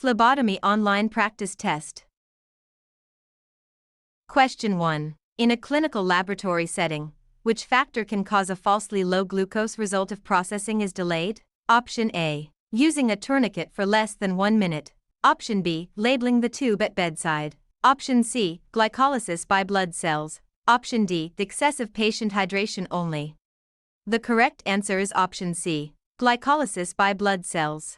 Phlebotomy online practice test. Question 1. In a clinical laboratory setting, which factor can cause a falsely low glucose result if processing is delayed? Option A. Using a tourniquet for less than 1 minute. Option B. Labeling the tube at bedside. Option C. Glycolysis by blood cells. Option D. Excessive patient hydration only. The correct answer is option C. Glycolysis by blood cells.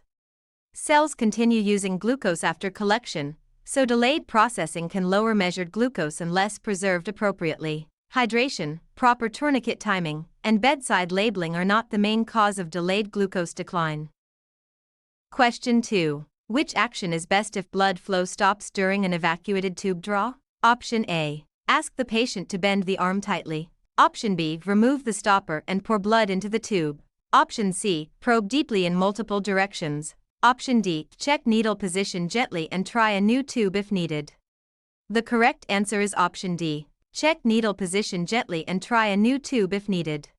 Cells continue using glucose after collection, so delayed processing can lower measured glucose unless preserved appropriately. Hydration, proper tourniquet timing, and bedside labeling are not the main cause of delayed glucose decline. Question 2. Which action is best if blood flow stops during an evacuated tube draw? Option A. Ask the patient to bend the arm tightly. Option B. Remove the stopper and pour blood into the tube. Option C. Probe deeply in multiple directions. Option D. Check needle position gently and try a new tube if needed. The correct answer is option D. Check needle position gently and try a new tube if needed.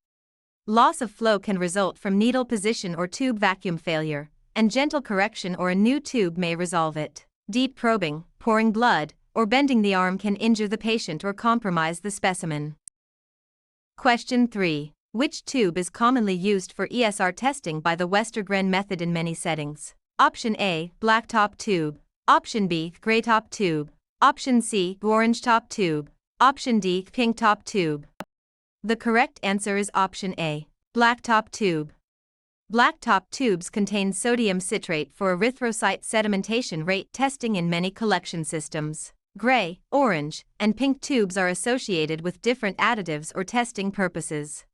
Loss of flow can result from needle position or tube vacuum failure, and gentle correction or a new tube may resolve it. Deep probing, pouring blood, or bending the arm can injure the patient or compromise the specimen. Question 3. Which tube is commonly used for ESR testing by the Westergren method in many settings? Option A. Black top tube. Option B. Gray top tube. Option C. Orange top tube. Option D. Pink top tube. The correct answer is option A. Black top tube. Black top tubes contain sodium citrate for erythrocyte sedimentation rate testing in many collection systems. Gray, orange, and pink tubes are associated with different additives or testing purposes.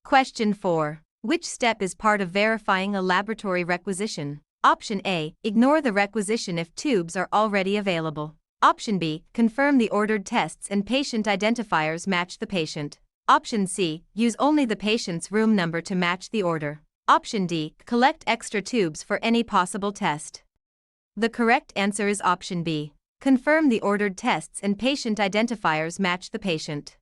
Question 4. Which step is part of verifying a laboratory requisition? Option A. Ignore the requisition if tubes are already available. Option B. Confirm the ordered tests and patient identifiers match the patient. Option C. Use only the patient's room number to match the order. Option D. Collect extra tubes for any possible test. The correct answer is option B. Confirm the ordered tests and patient identifiers match the patient.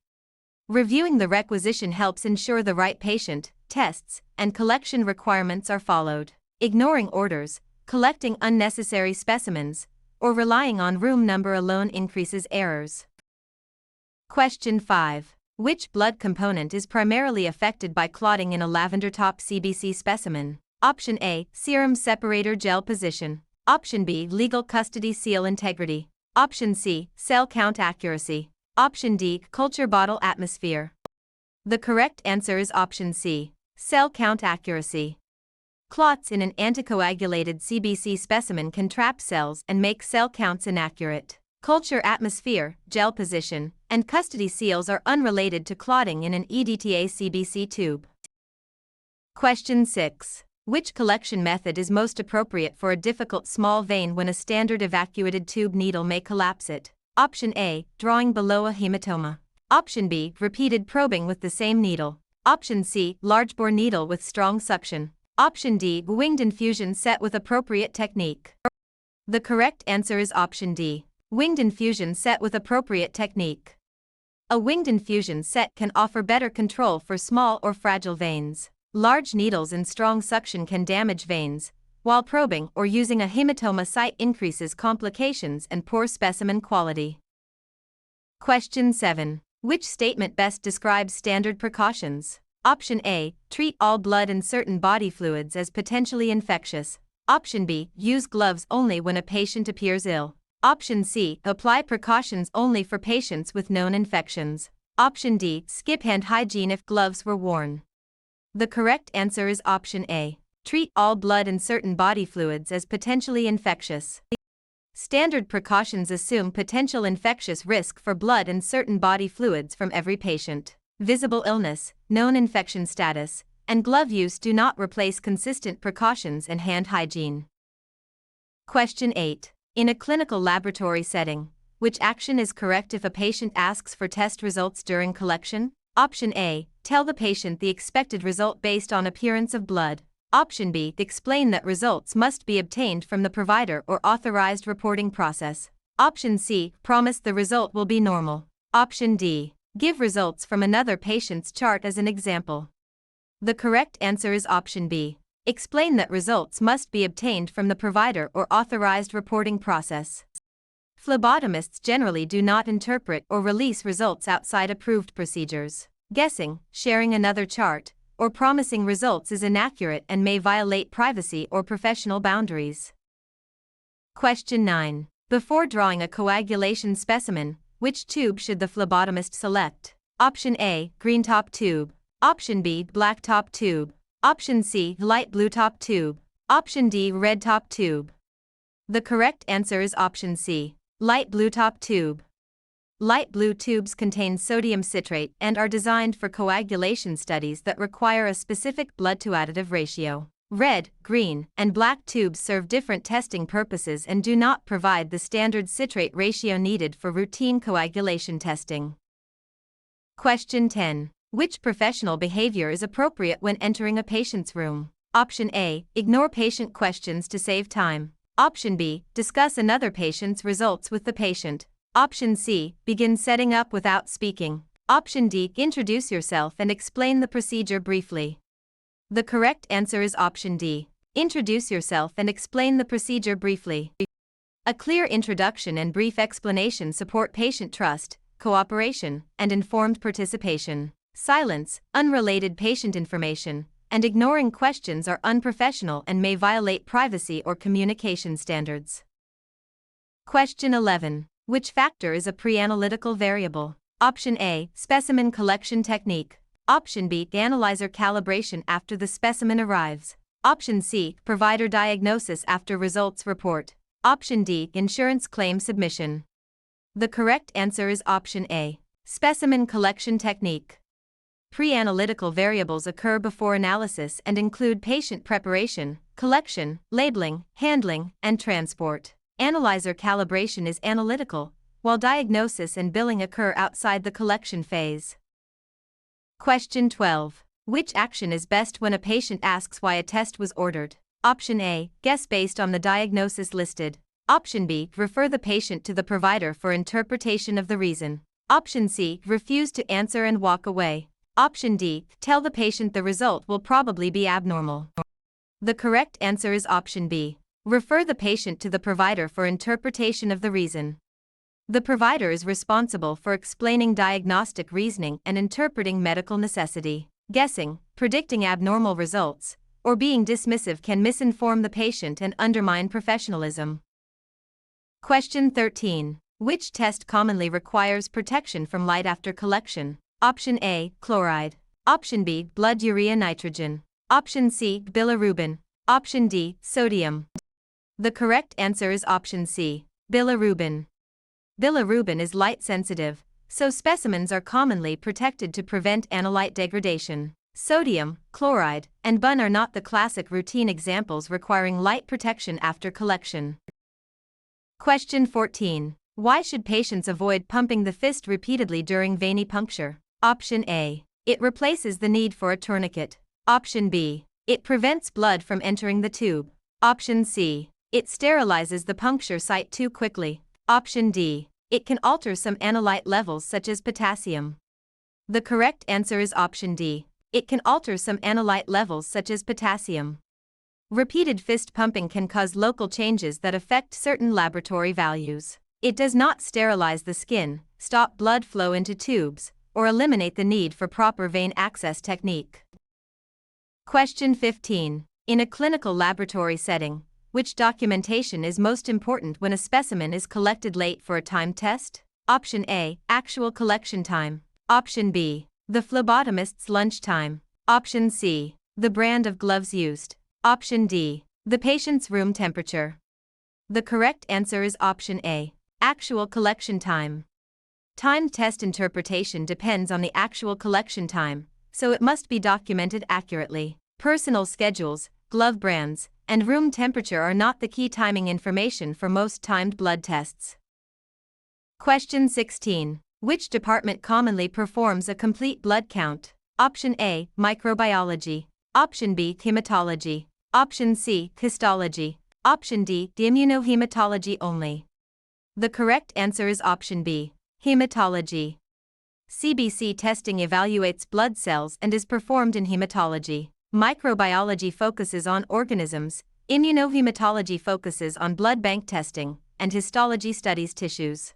Reviewing the requisition helps ensure the right patient, tests, and collection requirements are followed. Ignoring orders, collecting unnecessary specimens, or relying on room number alone increases errors. Question 5. Which blood component is primarily affected by clotting in a lavender top CBC specimen? Option A. Serum separator gel position. Option B. Legal custody seal integrity. Option C. Cell count accuracy. Option D. Culture bottle atmosphere. The correct answer is option C. Cell count accuracy. Clots in an anticoagulated CBC specimen can trap cells and make cell counts inaccurate. Culture atmosphere, gel position, and custody seals are unrelated to clotting in an EDTA CBC tube. Question 6. Which collection method is most appropriate for a difficult small vein when a standard evacuated tube needle may collapse it? Option A. Drawing below a hematoma. Option B. Repeated probing with the same needle. Option C. Large bore needle with strong suction. Option D. Winged infusion set with appropriate technique. The correct answer is option D. Winged infusion set with appropriate technique. A winged infusion set can offer better control for small or fragile veins. Large needles and strong suction can damage veins, while probing or using a hematoma site increases complications and poor specimen quality. Question 7. Which statement best describes standard precautions? Option A. Treat all blood and certain body fluids as potentially infectious. Option B. Use gloves only when a patient appears ill. Option C. Apply precautions only for patients with known infections. Option D. Skip hand hygiene if gloves were worn. The correct answer is option A. Treat all blood and certain body fluids as potentially infectious. Standard precautions assume potential infectious risk for blood and certain body fluids from every patient. Visible illness, known infection status, and glove use do not replace consistent precautions and hand hygiene. Question 8. In a clinical laboratory setting, which action is correct if a patient asks for test results during collection? Option A. Tell the patient the expected result based on appearance of blood. Option B. Explain that results must be obtained from the provider or authorized reporting process. Option C. Promise the result will be normal. Option D. Give results from another patient's chart as an example. The correct answer is option B. Explain that results must be obtained from the provider or authorized reporting process. Phlebotomists generally do not interpret or release results outside approved procedures. Guessing, sharing another chart, or promising results is inaccurate and may violate privacy or professional boundaries. Question 9. Before drawing a coagulation specimen, which tube should the phlebotomist select? Option A, green top tube. Option B, black top tube. Option C, light blue top tube. Option D, red top tube. The correct answer is option C, light blue top tube. Light blue tubes contain sodium citrate and are designed for coagulation studies that require a specific blood-to-additive ratio. Red, green, and black tubes serve different testing purposes and do not provide the standard citrate ratio needed for routine coagulation testing. Question 10. Which professional behavior is appropriate when entering a patient's room? Option A, ignore patient questions to save time. Option B, discuss another patient's results with the patient. Option C, begin setting up without speaking. Option D, introduce yourself and explain the procedure briefly. The correct answer is option D, introduce yourself and explain the procedure briefly. A clear introduction and brief explanation support patient trust, cooperation, and informed participation. Silence, unrelated patient information, and ignoring questions are unprofessional and may violate privacy or communication standards. Question 11. Which factor is a pre-analytical variable? Option A, specimen collection technique. Option B, analyzer calibration after the specimen arrives. Option C, provider diagnosis after results report. Option D, insurance claim submission. The correct answer is option A, specimen collection technique. Pre-analytical variables occur before analysis and include patient preparation, collection, labeling, handling, and transport. Analyzer calibration is analytical, while diagnosis and billing occur outside the collection phase. Question 12. Which action is best when a patient asks why a test was ordered? Option A, guess based on the diagnosis listed. Option B, refer the patient to the provider for interpretation of the reason. Option C, refuse to answer and walk away. Option D, tell the patient the result will probably be abnormal. The correct answer is option B, refer the patient to the provider for interpretation of the reason. The provider is responsible for explaining diagnostic reasoning and interpreting medical necessity. Guessing, predicting abnormal results, or being dismissive can misinform the patient and undermine professionalism. Question 13. Which test commonly requires protection from light after collection? Option A, chloride. Option B, blood urea nitrogen. Option C, bilirubin. Option D, sodium. The correct answer is option C, bilirubin. Bilirubin is light sensitive, so specimens are commonly protected to prevent analyte degradation. Sodium, chloride, and BUN are not the classic routine examples requiring light protection after collection. Question 14. Why should patients avoid pumping the fist repeatedly during venipuncture? Option A, it replaces the need for a tourniquet. Option B, it prevents blood from entering the tube. Option C, it sterilizes the puncture site too quickly. Option D, it can alter some analyte levels such as potassium. The correct answer is option D, it can alter some analyte levels such as potassium. Repeated fist pumping can cause local changes that affect certain laboratory values. It does not sterilize the skin, stop blood flow into tubes, or eliminate the need for proper vein access technique. Question 15. In a clinical laboratory setting, which documentation is most important when a specimen is collected late for a timed test? Option A, actual collection time. Option B, the phlebotomist's lunch time. Option C, the brand of gloves used. Option D, the patient's room temperature. The correct answer is option A, actual collection time. Timed test interpretation depends on the actual collection time, so it must be documented accurately. Personal schedules, glove brands, and room temperature are not the key timing information for most timed blood tests. Question 16. Which department commonly performs a complete blood count? Option A, microbiology. Option B, hematology. Option C, histology. Option D, immunohematology only. The correct answer is option B, hematology. CBC testing evaluates blood cells and is performed in hematology. Microbiology focuses on organisms, immunohematology focuses on blood bank testing, and histology studies tissues.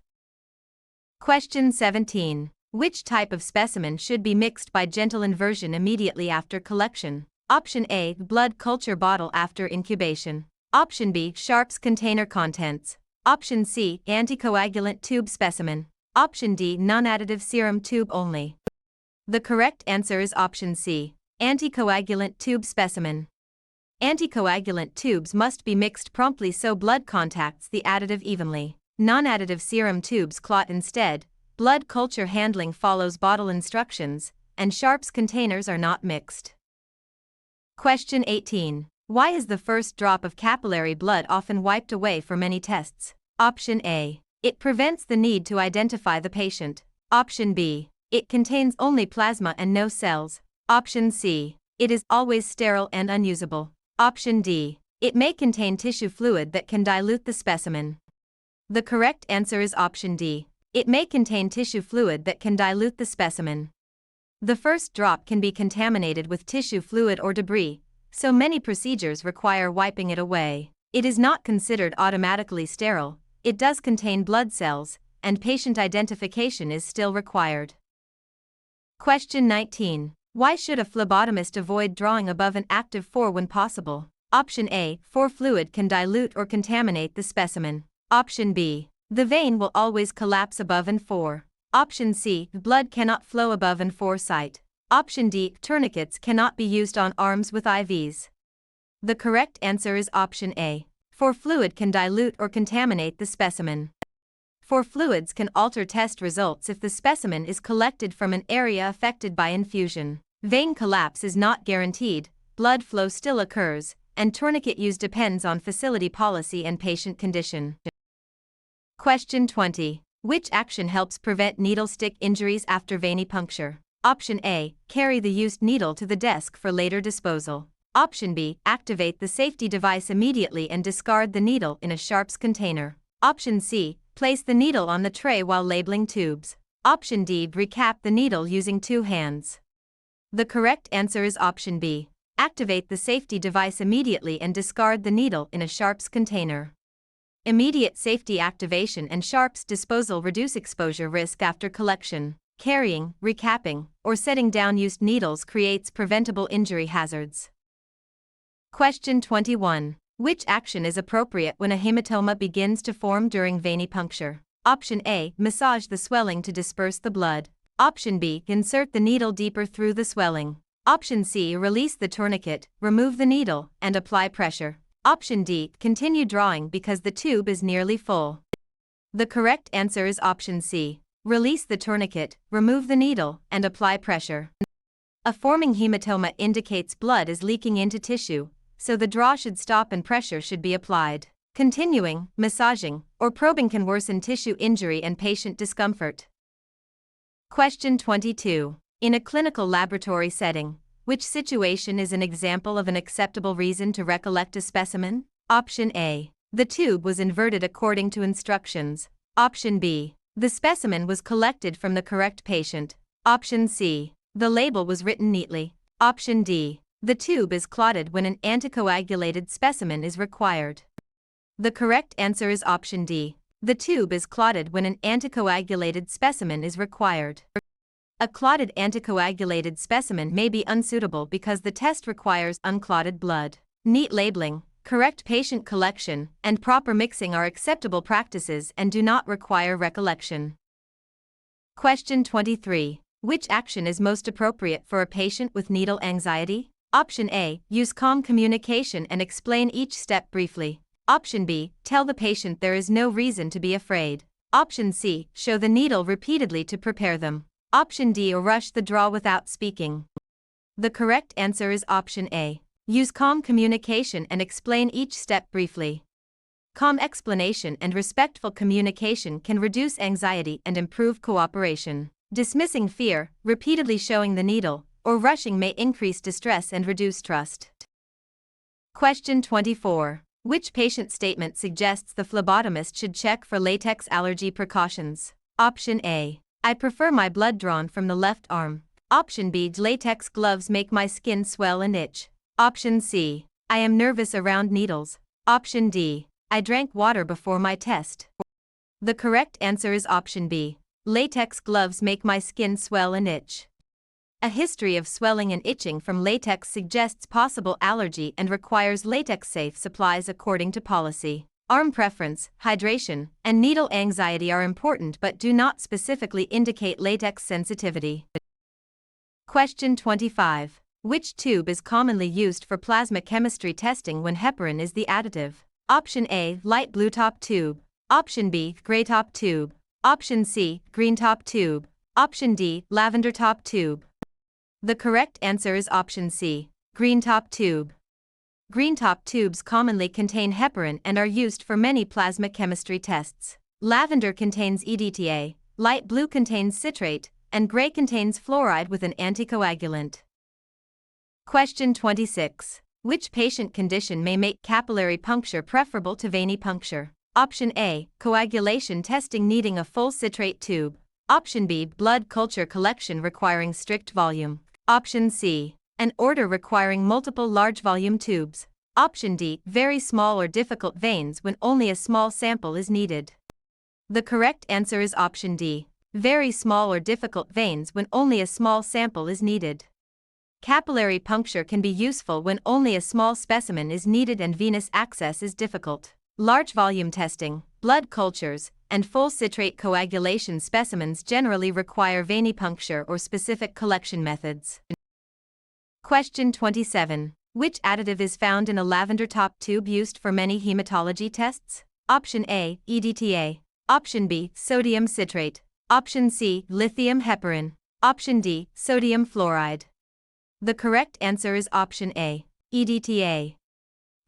Question 17. Which type of specimen should be mixed by gentle inversion immediately after collection? Option A. Blood culture bottle after incubation. Option B. Sharps container contents. Option C. Anticoagulant tube specimen. Option D. Non-additive serum tube only. The correct answer is option C. Anticoagulant tube specimen. Anticoagulant tubes must be mixed promptly so blood contacts the additive evenly. Non-additive serum tubes clot instead. Blood culture handling follows bottle instructions, and Sharps containers are not mixed. Question 18. Why is the first drop of capillary blood often wiped away for many tests? Option A. It prevents the need to identify the patient. Option B. It contains only plasma and no cells. Option C. It is always sterile and unusable. Option D. It may contain tissue fluid that can dilute the specimen. The correct answer is option D. It may contain tissue fluid that can dilute the specimen. The first drop can be contaminated with tissue fluid or debris, so many procedures require wiping it away. It is not considered automatically sterile, it does contain blood cells, and patient identification is still required. Question 19. Why should a phlebotomist avoid drawing above an active 4 when possible? Option A. 4 fluid can dilute or contaminate the specimen. Option B. The vein will always collapse above an 4. Option C. Blood cannot flow above an 4 site. Option D. Tourniquets cannot be used on arms with IVs. The correct answer is option A. 4 fluid can dilute or contaminate the specimen. 4 fluids can alter test results if the specimen is collected from an area affected by infusion. Vein collapse is not guaranteed, blood flow still occurs, and tourniquet use depends on facility policy and patient condition. Question 20. Which action helps prevent needle stick injuries after venipuncture? Option A. Carry the used needle to the desk for later disposal. Option B. Activate the safety device immediately and discard the needle in a Sharps container. Option C. Place the needle on the tray while labeling tubes. Option D. Recap the needle using 2 hands. The correct answer is option B. Activate the safety device immediately and discard the needle in a Sharps container. Immediate safety activation and Sharps disposal reduce exposure risk after collection. Carrying, recapping, or setting down used needles creates preventable injury hazards. Question 21. Which action is appropriate when a hematoma begins to form during venipuncture? Option A. Massage the swelling to disperse the blood. Option B. Insert the needle deeper through the swelling. Option C. Release the tourniquet, remove the needle, and apply pressure. Option D. Continue drawing because the tube is nearly full. The correct answer is option C. Release the tourniquet, remove the needle, and apply pressure. A forming hematoma indicates blood is leaking into tissue, so the draw should stop and pressure should be applied. Continuing, massaging, or probing can worsen tissue injury and patient discomfort. Question 22. In a clinical laboratory setting, which situation is an example of an acceptable reason to recollect a specimen? Option A. The tube was inverted according to instructions. Option B. The specimen was collected from the correct patient. Option C. The label was written neatly. Option D. The tube is clotted when an anticoagulated specimen is required. The correct answer is option D. The tube is clotted when an anticoagulated specimen is required. A clotted anticoagulated specimen may be unsuitable because the test requires unclotted blood. Neat labeling, correct patient collection, and proper mixing are acceptable practices and do not require recollection. Question 23. Which action is most appropriate for a patient with needle anxiety? Option A. Use calm communication and explain each step briefly. Option B. Tell the patient there is no reason to be afraid. Option C. Show the needle repeatedly to prepare them. Option D. Or rush the draw without speaking. The correct answer is option A. Use calm communication and explain each step briefly. Calm explanation and respectful communication can reduce anxiety and improve cooperation. Dismissing fear, repeatedly showing the needle, or rushing may increase distress and reduce trust. Question 24. Which patient statement suggests the phlebotomist should check for latex allergy precautions? Option A. I prefer my blood drawn from the left arm. Option B. Latex gloves make my skin swell and itch. Option C. I am nervous around needles. Option D. I drank water before my test. The correct answer is option B. Latex gloves make my skin swell and itch. A history of swelling and itching from latex suggests possible allergy and requires latex-safe supplies according to policy. Arm preference, hydration, and needle anxiety are important but do not specifically indicate latex sensitivity. Question 25. Which tube is commonly used for plasma chemistry testing when heparin is the additive? Option A. Light blue top tube. Option B. Gray top tube. Option C. Green top tube. Option D. Lavender top tube. The correct answer is option C. Green top tube. Green top tubes commonly contain heparin and are used for many plasma chemistry tests. Lavender contains EDTA, light blue contains citrate, and gray contains fluoride with an anticoagulant. Question 26. Which patient condition may make capillary puncture preferable to venipuncture? Option A. Coagulation testing needing a full citrate tube. Option B. Blood culture collection requiring strict volume. Option C. An order requiring multiple large volume tubes. Option D. Very small or difficult veins when only a small sample is needed. The correct answer is option D. Very small or difficult veins when only a small sample is needed. Capillary puncture can be useful when only a small specimen is needed and venous access is difficult. Large volume testing, blood cultures, and full citrate coagulation specimens generally require venipuncture or specific collection methods. Question 27. Which additive is found in a lavender top tube used for many hematology tests? Option A. EDTA. Option B. Sodium citrate. Option C. Lithium heparin. Option D. Sodium fluoride. The correct answer is option A. EDTA.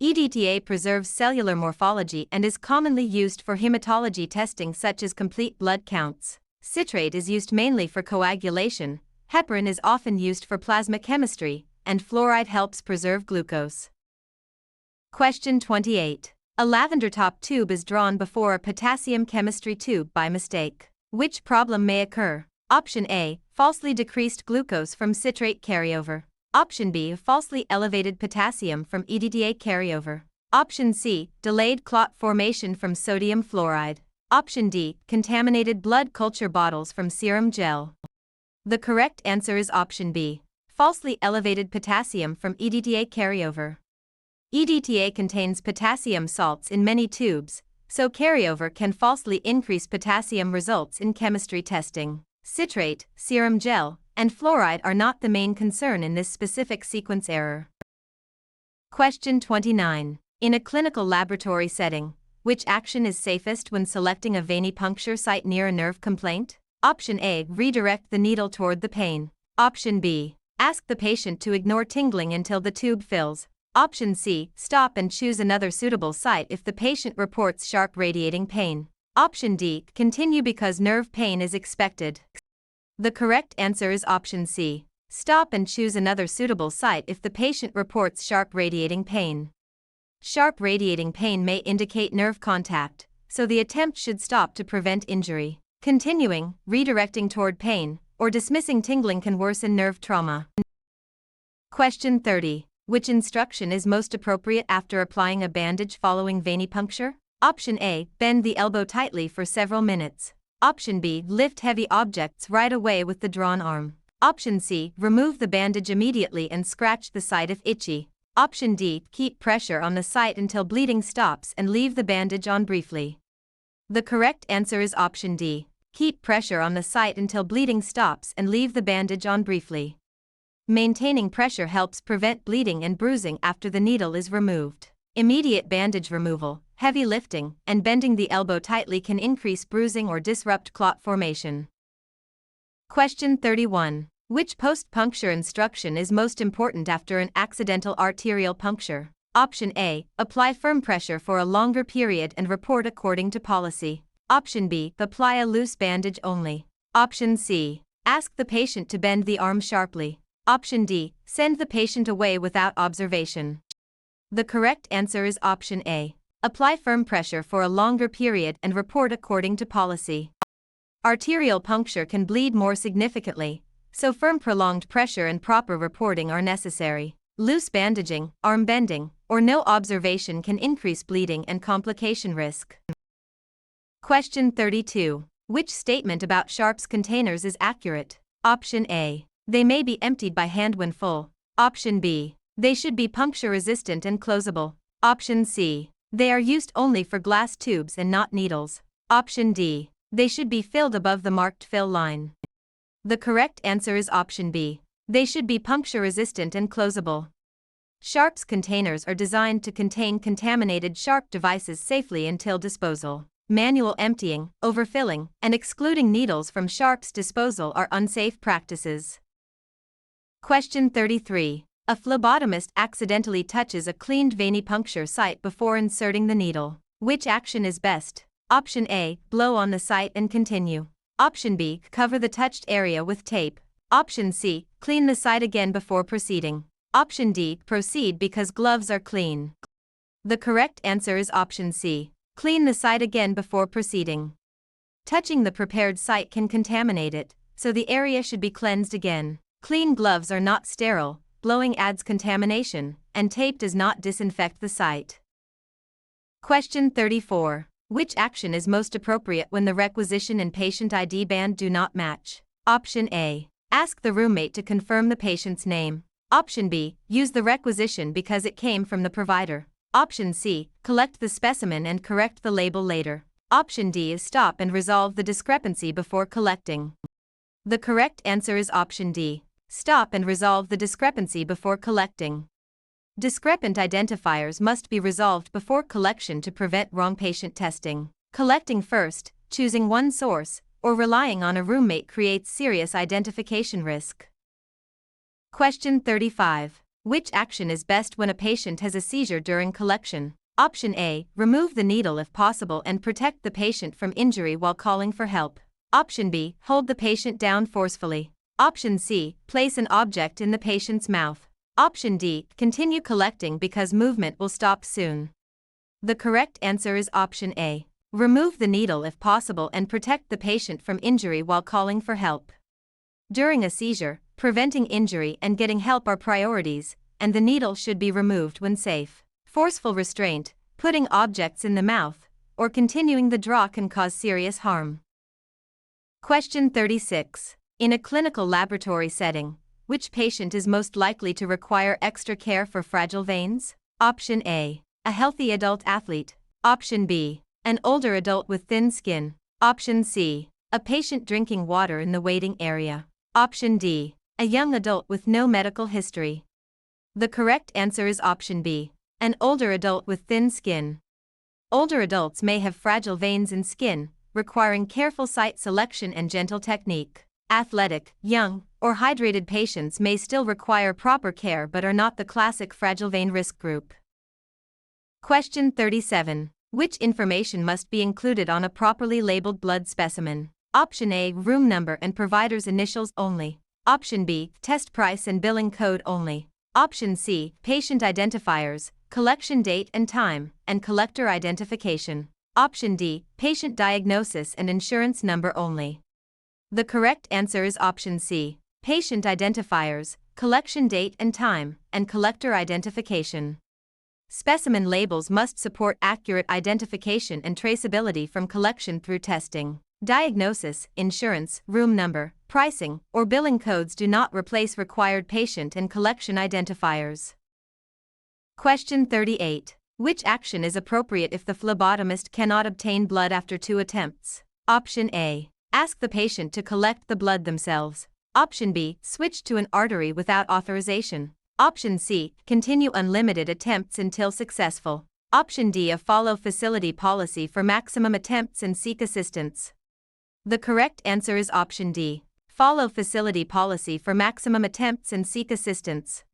EDTA preserves cellular morphology and is commonly used for hematology testing such as complete blood counts. Citrate is used mainly for coagulation, heparin is often used for plasma chemistry, and fluoride helps preserve glucose. Question 28. A lavender top tube is drawn before a potassium chemistry tube by mistake. Which problem may occur? Option A. Falsely decreased glucose from citrate carryover. Option B. Falsely elevated potassium from EDTA carryover. Option C. Delayed clot formation from sodium fluoride. Option D. Contaminated blood culture bottles from serum gel. The correct answer is option B. Falsely elevated potassium from EDTA carryover. EDTA contains potassium salts in many tubes, so carryover can falsely increase potassium results in chemistry testing. Citrate, serum gel, and fluoride are not the main concern in this specific sequence error. Question 29. In a clinical laboratory setting, which action is safest when selecting a venipuncture site near a nerve complaint? Option A. Redirect the needle toward the pain. Option B. Ask the patient to ignore tingling until the tube fills. Option C. Stop and choose another suitable site if the patient reports sharp radiating pain. Option D. Continue because nerve pain is expected. The correct answer is option C. Stop and choose another suitable site if the patient reports sharp radiating pain. Sharp radiating pain may indicate nerve contact, so the attempt should stop to prevent injury. Continuing, redirecting toward pain, or dismissing tingling can worsen nerve trauma. Question 30. Which instruction is most appropriate after applying a bandage following venipuncture? Option A. Bend the elbow tightly for several minutes. Option B. Lift heavy objects right away with the drawn arm. Option C. Remove the bandage immediately and scratch the site if itchy. Option D. Keep pressure on the site until bleeding stops and leave the bandage on briefly. The correct answer is option D. Keep pressure on the site until bleeding stops and leave the bandage on briefly. Maintaining pressure helps prevent bleeding and bruising after the needle is removed. Immediate bandage removal, heavy lifting, and bending the elbow tightly can increase bruising or disrupt clot formation. Question 31. Which post-puncture instruction is most important after an accidental arterial puncture? Option A. Apply firm pressure for a longer period and report according to policy. Option B. Apply a loose bandage only. Option C. Ask the patient to bend the arm sharply. Option D. Send the patient away without observation. The correct answer is option A. Apply firm pressure for a longer period and report according to policy. Arterial puncture can bleed more significantly, so firm prolonged pressure and proper reporting are necessary. Loose bandaging, arm bending, or no observation can increase bleeding and complication risk. Question 32. Which statement about sharps containers is accurate? Option A. They may be emptied by hand when full. Option B. They should be puncture resistant and closable. Option C. They are used only for glass tubes and not needles. Option D. They should be filled above the marked fill line. The correct answer is option B. They should be puncture resistant and closable. Sharps containers are designed to contain contaminated sharp devices safely until disposal. Manual emptying, overfilling, and excluding needles from sharps disposal are unsafe practices. Question 33. A phlebotomist accidentally touches a cleaned venipuncture site before inserting the needle. Which action is best? Option A. Blow on the site and continue. Option B. Cover the touched area with tape. Option C. Clean the site again before proceeding. Option D. Proceed because gloves are clean. The correct answer is option C. Clean the site again before proceeding. Touching the prepared site can contaminate it, so the area should be cleansed again. Clean gloves are not sterile, blowing adds contamination, and tape does not disinfect the site. Question 34. Which action is most appropriate when the requisition and patient ID band do not match? Option A. Ask the roommate to confirm the patient's name. Option B. Use the requisition because it came from the provider. Option C. Collect the specimen and correct the label later. Option D is stop and resolve the discrepancy before collecting. The correct answer is option D. Stop and resolve the discrepancy before collecting. Discrepant identifiers must be resolved before collection to prevent wrong patient testing. Collecting first, choosing one source, or relying on a roommate creates serious identification risk. Question 35. Which action is best when a patient has a seizure during collection? Option A. Remove the needle if possible and protect the patient from injury while calling for help. Option B. Hold the patient down forcefully. Option C. Place an object in the patient's mouth. Option D. Continue collecting because movement will stop soon. The correct answer is option A. Remove the needle if possible and protect the patient from injury while calling for help. During a seizure, preventing injury and getting help are priorities, and the needle should be removed when safe. Forceful restraint, putting objects in the mouth, or continuing the draw can cause serious harm. Question 36. In a clinical laboratory setting, which patient is most likely to require extra care for fragile veins? Option A. A healthy adult athlete. Option B. An older adult with thin skin. Option C. A patient drinking water in the waiting area. Option D. A young adult with no medical history. The correct answer is option B. An older adult with thin skin. Older adults may have fragile veins in skin, requiring careful site selection and gentle technique. Athletic, young, or hydrated patients may still require proper care but are not the classic fragile vein risk group. Question 37. Which information must be included on a properly labeled blood specimen? Option A. Room number and provider's initials only. Option B. Test price and billing code only. Option C. Patient identifiers, collection date and time, and collector identification. Option D. Patient diagnosis and insurance number only. The correct answer is option C. Patient identifiers, collection date and time, and collector identification. Specimen labels must support accurate identification and traceability from collection through testing. Diagnosis, insurance, room number, pricing, or billing codes do not replace required patient and collection identifiers. Question 38. Which action is appropriate if the phlebotomist cannot obtain blood after 2 attempts? Option A. Ask the patient to collect the blood themselves. Option B. Switch to an artery without authorization. Option C. Continue unlimited attempts until successful. Option D. Follow facility policy for maximum attempts and seek assistance. The correct answer is option D. Follow facility policy for maximum attempts and seek assistance.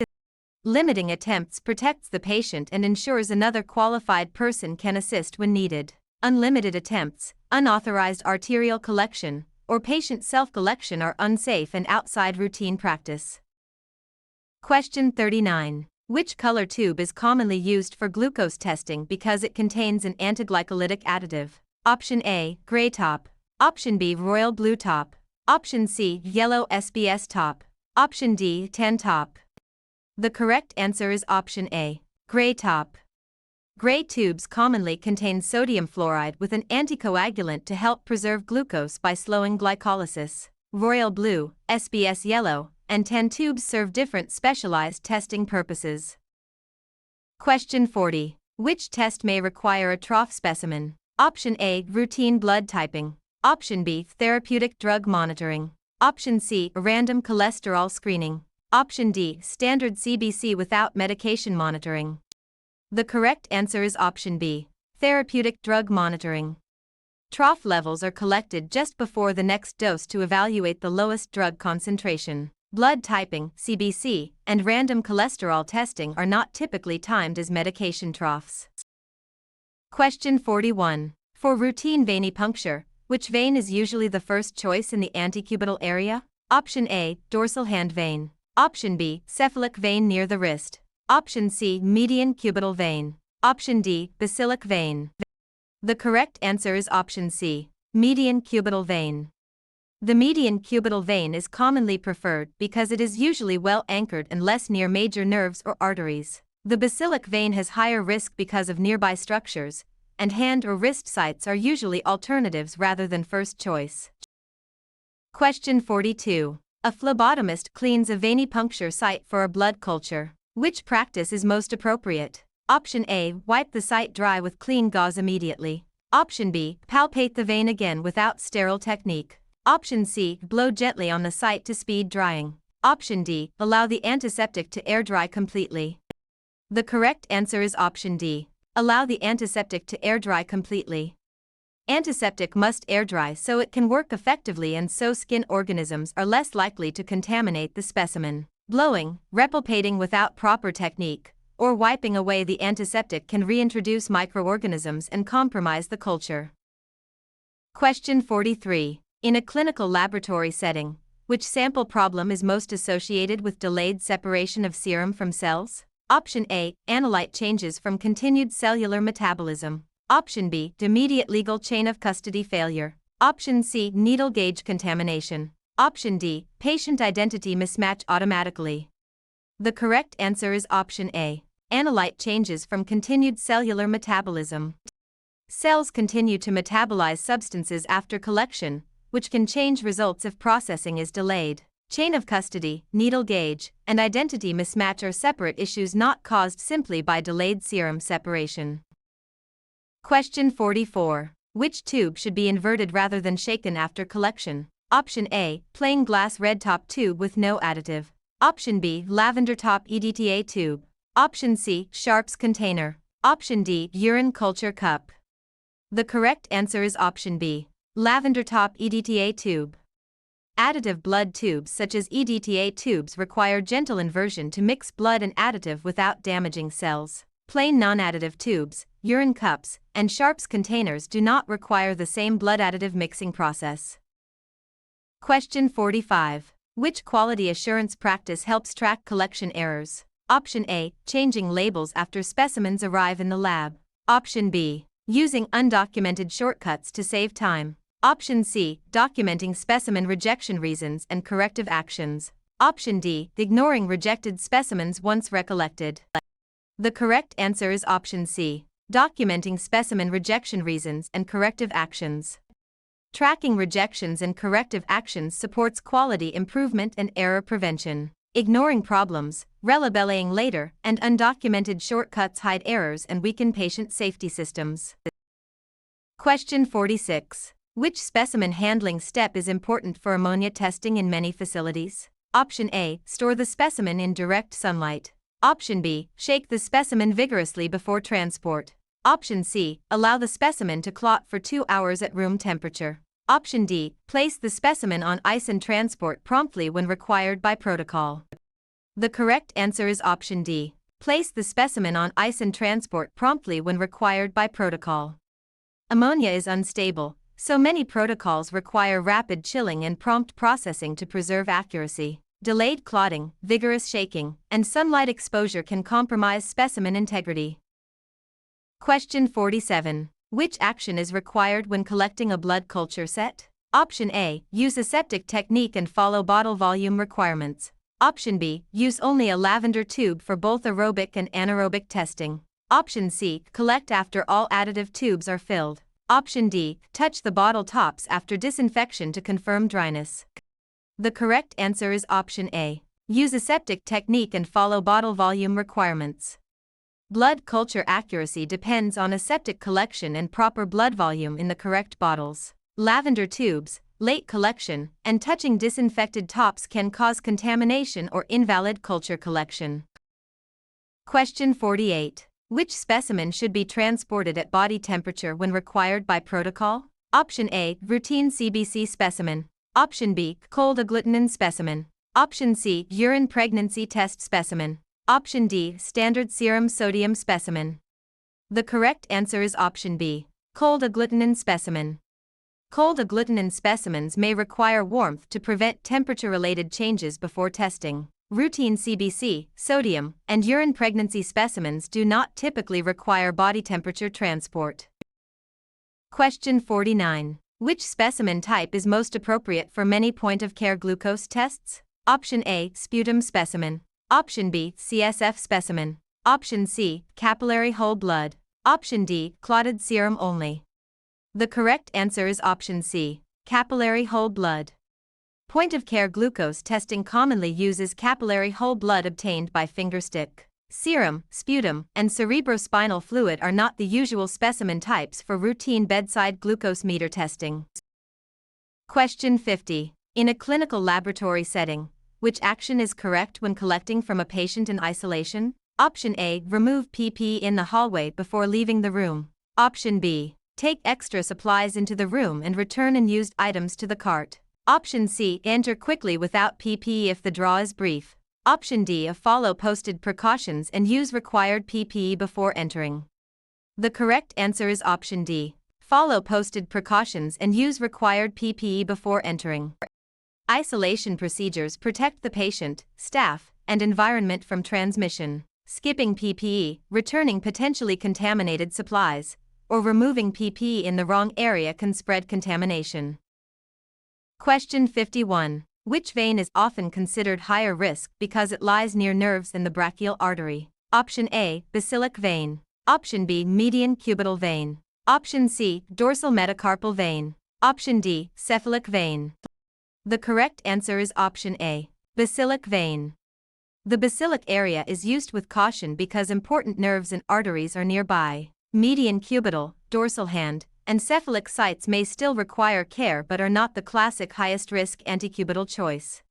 Limiting attempts protects the patient and ensures another qualified person can assist when needed. Unlimited attempts, unauthorized arterial collection, or patient self-collection are unsafe and outside routine practice. Question 39. Which color tube is commonly used for glucose testing because it contains an antiglycolytic additive? Option A. Gray top. Option B. Royal blue top. Option C, yellow SBS top. Option D, tan top. The correct answer is option A, gray top. Gray tubes commonly contain sodium fluoride with an anticoagulant to help preserve glucose by slowing glycolysis. Royal blue, SBS yellow, and tan tubes serve different specialized testing purposes. Question 40. Which test may require a trough specimen? Option A, routine blood typing. Option B, therapeutic drug monitoring. Option C, random cholesterol screening. Option D, standard CBC without medication monitoring. The correct answer is option B, therapeutic drug monitoring. Trough levels are collected just before the next dose to evaluate the lowest drug concentration. Blood typing, CBC, and random cholesterol testing are not typically timed as medication troughs. Question 41. For routine venipuncture, which vein is usually the first choice in the antecubital area? Option A, dorsal hand vein. Option B, cephalic vein near the wrist. Option C, median cubital vein. Option D, basilic vein. The correct answer is option C, median cubital vein. The median cubital vein is commonly preferred because it is usually well anchored and less near major nerves or arteries. The basilic vein has higher risk because of nearby structures, and hand or wrist sites are usually alternatives rather than first choice. Question 42. A phlebotomist cleans a venipuncture site for a blood culture. Which practice is most appropriate? Option A, wipe the site dry with clean gauze immediately. Option B, palpate the vein again without sterile technique. Option C, blow gently on the site to speed drying. Option D, allow the antiseptic to air dry completely. The correct answer is option D, allow the antiseptic to air dry completely. Antiseptic must air dry so it can work effectively and so skin organisms are less likely to contaminate the specimen. Blowing, repalpating without proper technique, or wiping away the antiseptic can reintroduce microorganisms and compromise the culture. Question 43. In a clinical laboratory setting, which sample problem is most associated with delayed separation of serum from cells? Option A, analyte changes from continued cellular metabolism. Option B, immediate legal chain of custody failure. Option C, needle gauge contamination. Option D, patient identity mismatch automatically. The correct answer is option A, analyte changes from continued cellular metabolism. Cells continue to metabolize substances after collection, which can change results if processing is delayed. Chain of custody, needle gauge, and identity mismatch are separate issues not caused simply by delayed serum separation. Question 44. Which tube should be inverted rather than shaken after collection? Option A, plain glass red top tube with no additive. Option B, lavender top EDTA tube. Option C, Sharps container. Option D, urine culture cup. The correct answer is option B, lavender top EDTA tube. Additive blood tubes such as EDTA tubes require gentle inversion to mix blood and additive without damaging cells. Plain non-additive tubes, urine cups, and Sharps containers do not require the same blood additive mixing process. Question 45. Which quality assurance practice helps track collection errors? Option A, changing labels after specimens arrive in the lab. Option B, using undocumented shortcuts to save time. Option C, documenting specimen rejection reasons and corrective actions. Option D, ignoring rejected specimens once recollected. The correct answer is option C, documenting specimen rejection reasons and corrective actions. Tracking rejections and corrective actions supports quality improvement and error prevention. Ignoring problems, relabeling later, and undocumented shortcuts hide errors and weaken patient safety systems. Question 46. Which specimen handling step is important for ammonia testing in many facilities? Option A, store the specimen in direct sunlight. Option B, shake the specimen vigorously before transport. Option C, allow the specimen to clot for 2 hours at room temperature. Option D, place the specimen on ice and transport promptly when required by protocol. The correct answer is option D, place the specimen on ice and transport promptly when required by protocol. Ammonia is unstable, so many protocols require rapid chilling and prompt processing to preserve accuracy. Delayed clotting, vigorous shaking, and sunlight exposure can compromise specimen integrity. Question 47. Which action is required when collecting a blood culture set? Option A, use aseptic technique and follow bottle volume requirements. Option B, use only a lavender tube for both aerobic and anaerobic testing. Option C, collect after all additive tubes are filled. Option D, touch the bottle tops after disinfection to confirm dryness. The correct answer is option A. Use aseptic technique and follow bottle volume requirements. Blood culture accuracy depends on aseptic collection and proper blood volume in the correct bottles. Lavender tubes, late collection, and touching disinfected tops can cause contamination or invalid culture collection. Question 48. Which specimen should be transported at body temperature when required by protocol? Option A, routine CBC specimen. Option B, cold agglutinin specimen. Option C, urine pregnancy test specimen. Option D, standard serum sodium specimen. The correct answer is option B, cold agglutinin specimen. Cold agglutinin specimens may require warmth to prevent temperature-related changes before testing. Routine CBC, sodium, and urine pregnancy specimens do not typically require body temperature transport. Question 49. Which specimen type is most appropriate for many point-of-care glucose tests? Option A, sputum specimen. Option B, CSF specimen. Option C, capillary whole blood. Option D, clotted serum only. The correct answer is option C, capillary whole blood. Point-of-care glucose testing commonly uses capillary whole blood obtained by fingerstick. Serum, sputum, and cerebrospinal fluid are not the usual specimen types for routine bedside glucose meter testing. Question 50. In a clinical laboratory setting, which action is correct when collecting from a patient in isolation? Option A, remove PP in the hallway before leaving the room. Option B, take extra supplies into the room and return unused items to the cart. Option C, enter quickly without PPE if the draw is brief. Option D, follow posted precautions and use required PPE before entering. The correct answer is option D, follow posted precautions and use required PPE before entering. Isolation procedures protect the patient, staff, and environment from transmission. Skipping PPE, returning potentially contaminated supplies, or removing PPE in the wrong area can spread contamination. Question 51. Which vein is often considered higher risk because it lies near nerves in the brachial artery? Option A, basilic vein. Option B, median cubital vein. Option C, dorsal metacarpal vein. Option D, cephalic vein. The correct answer is option A, basilic vein. The basilic area is used with caution because important nerves and arteries are nearby. Median cubital, dorsal hand, and cephalic sites may still require care but are not the classic highest risk antecubital choice.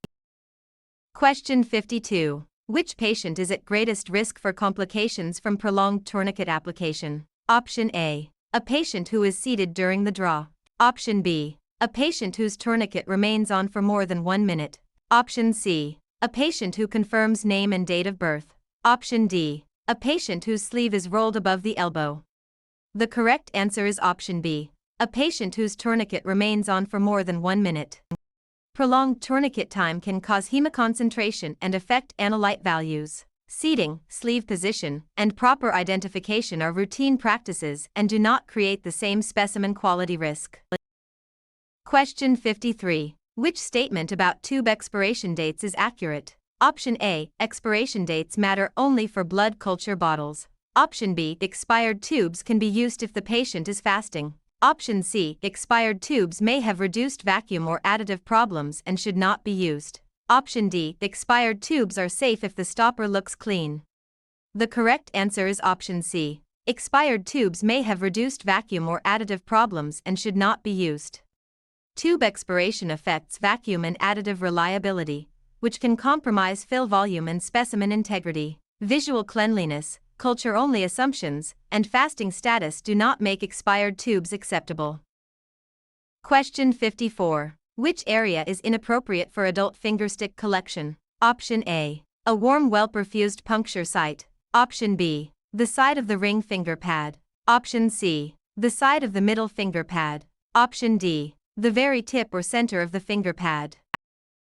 Question 52. Which patient is at greatest risk for complications from prolonged tourniquet application? Option A, a patient who is seated during the draw. Option B, a patient whose tourniquet remains on for more than 1 minute. Option C, a patient who confirms name and date of birth. Option D, a patient whose sleeve is rolled above the elbow. The correct answer is option B, a patient whose tourniquet remains on for more than 1 minute. Prolonged tourniquet time can cause hemoconcentration and affect analyte values. Seating, sleeve position, and proper identification are routine practices and do not create the same specimen quality risk. Question 53. Which statement about tube expiration dates is accurate? Option A, expiration dates matter only for blood culture bottles. Option B, expired tubes can be used if the patient is fasting. Option C, expired tubes may have reduced vacuum or additive problems and should not be used. Option D, expired tubes are safe if the stopper looks clean. The correct answer is option C, expired tubes may have reduced vacuum or additive problems and should not be used. Tube expiration affects vacuum and additive reliability, which can compromise fill volume and specimen integrity. Visual cleanliness, culture-only assumptions, and fasting status do not make expired tubes acceptable. Question 54. Which area is inappropriate for adult fingerstick collection? Option A, a warm well-perfused puncture site. Option B, the side of the ring finger pad. Option C, the side of the middle finger pad. Option D, the very tip or center of the finger pad.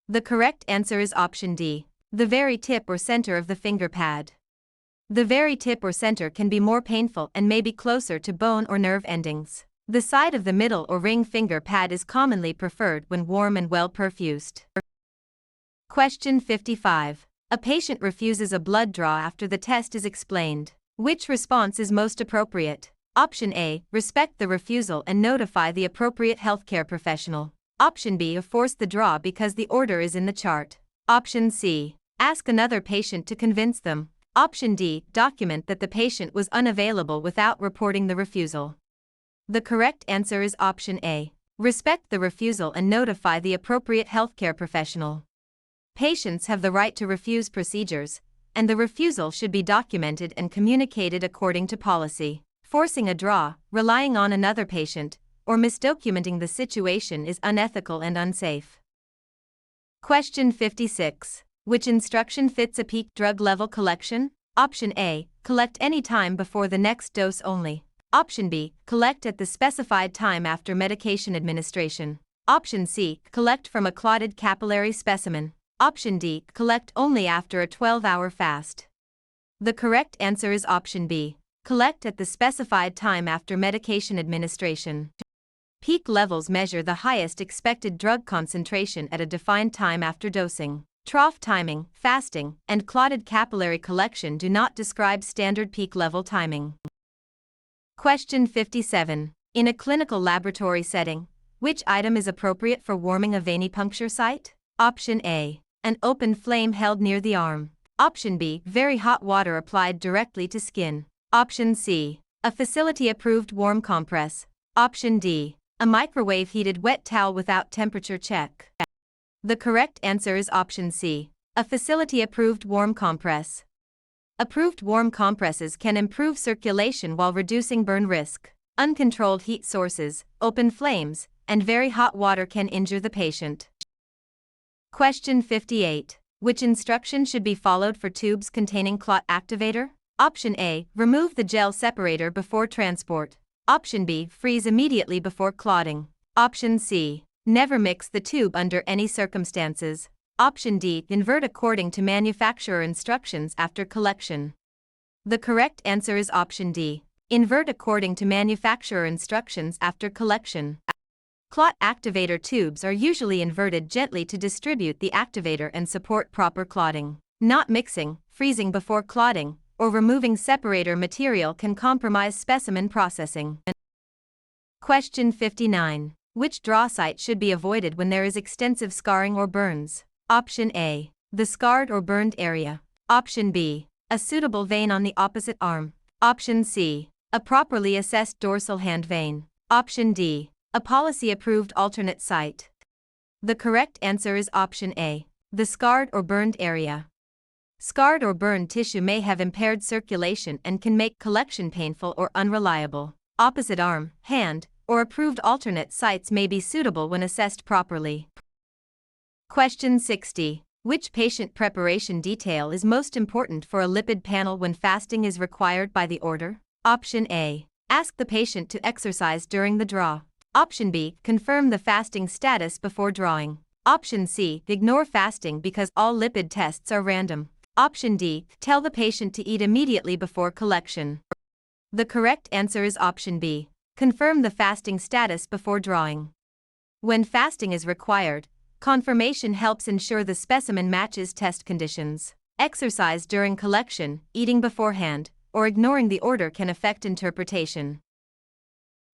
The correct answer is option D, the very tip or center of the finger pad. The very tip or center can be more painful and may be closer to bone or nerve endings. The side of the middle or ring finger pad is commonly preferred when warm and well perfused. Question 55. A patient refuses a blood draw after the test is explained. Which response is most appropriate? Option A. Respect the refusal and notify the appropriate healthcare professional. Option B. Force the draw because the order is in the chart. Option C. Ask another patient to convince them. Option D. Document that the patient was unavailable without reporting the refusal. The correct answer is option A. Respect the refusal and notify the appropriate healthcare professional. Patients have the right to refuse procedures, and the refusal should be documented and communicated according to policy. Forcing a draw, relying on another patient, or misdocumenting the situation is unethical and unsafe. Question 56. Which instruction fits a peak drug level collection? Option A. Collect any time before the next dose only. Option B. Collect at the specified time after medication administration. Option C. Collect from a clotted capillary specimen. Option D. Collect only after a 12-hour fast. The correct answer is option B. Collect at the specified time after medication administration. Peak levels measure the highest expected drug concentration at a defined time after dosing. Trough timing, fasting, and clotted capillary collection do not describe standard peak level timing. Question 57. In a clinical laboratory setting, which item is appropriate for warming a venipuncture site? Option A. An open flame held near the arm. Option B. Very hot water applied directly to skin. Option C. A facility-approved warm compress. Option D. A microwave-heated wet towel without temperature check. The correct answer is option C. A facility-approved warm compress. Approved warm compresses can improve circulation while reducing burn risk. Uncontrolled heat sources, open flames, and very hot water can injure the patient. Question 58. Which instruction should be followed for tubes containing clot activator? Option A. Remove the gel separator before transport. Option B. Freeze immediately before clotting. Option C. Never mix the tube under any circumstances. Option D. Invert according to manufacturer instructions after collection. The correct answer is option D. Invert according to manufacturer instructions after collection. Clot activator tubes are usually inverted gently to distribute the activator and support proper clotting. Not mixing, freezing before clotting, or removing separator material can compromise specimen processing. Question 59. Which draw site should be avoided when there is extensive scarring or burns? Option A. The scarred or burned area. Option B. A suitable vein on the opposite arm. Option C. A properly assessed dorsal hand vein. Option D. A policy-approved alternate site. The correct answer is option A. The scarred or burned area. Scarred or burned tissue may have impaired circulation and can make collection painful or unreliable. Opposite arm, hand, or approved alternate sites may be suitable when assessed properly. Question 60. Which patient preparation detail is most important for a lipid panel when fasting is required by the order? Option A. Ask the patient to exercise during the draw. Option B. Confirm the fasting status before drawing. Option C. Ignore fasting because all lipid tests are random. Option D. Tell the patient to eat immediately before collection. The correct answer is option B. Confirm the fasting status before drawing. When fasting is required, confirmation helps ensure the specimen matches test conditions. Exercise during collection, eating beforehand, or ignoring the order can affect interpretation.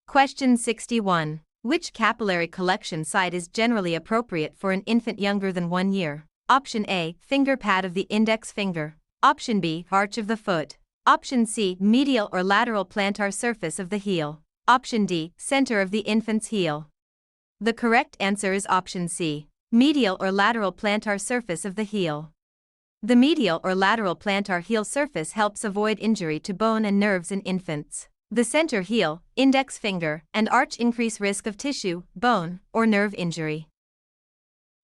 Question 61. Which capillary collection site is generally appropriate for an infant younger than 1 year? Option A. Finger pad of the index finger. Option B. Arch of the foot. Option C. Medial or lateral plantar surface of the heel. Option D. Center of the infant's heel. The correct answer is option C. Medial or lateral plantar surface of the heel. The medial or lateral plantar heel surface helps avoid injury to bone and nerves in infants. The center heel, index finger, and arch increase risk of tissue, bone, or nerve injury.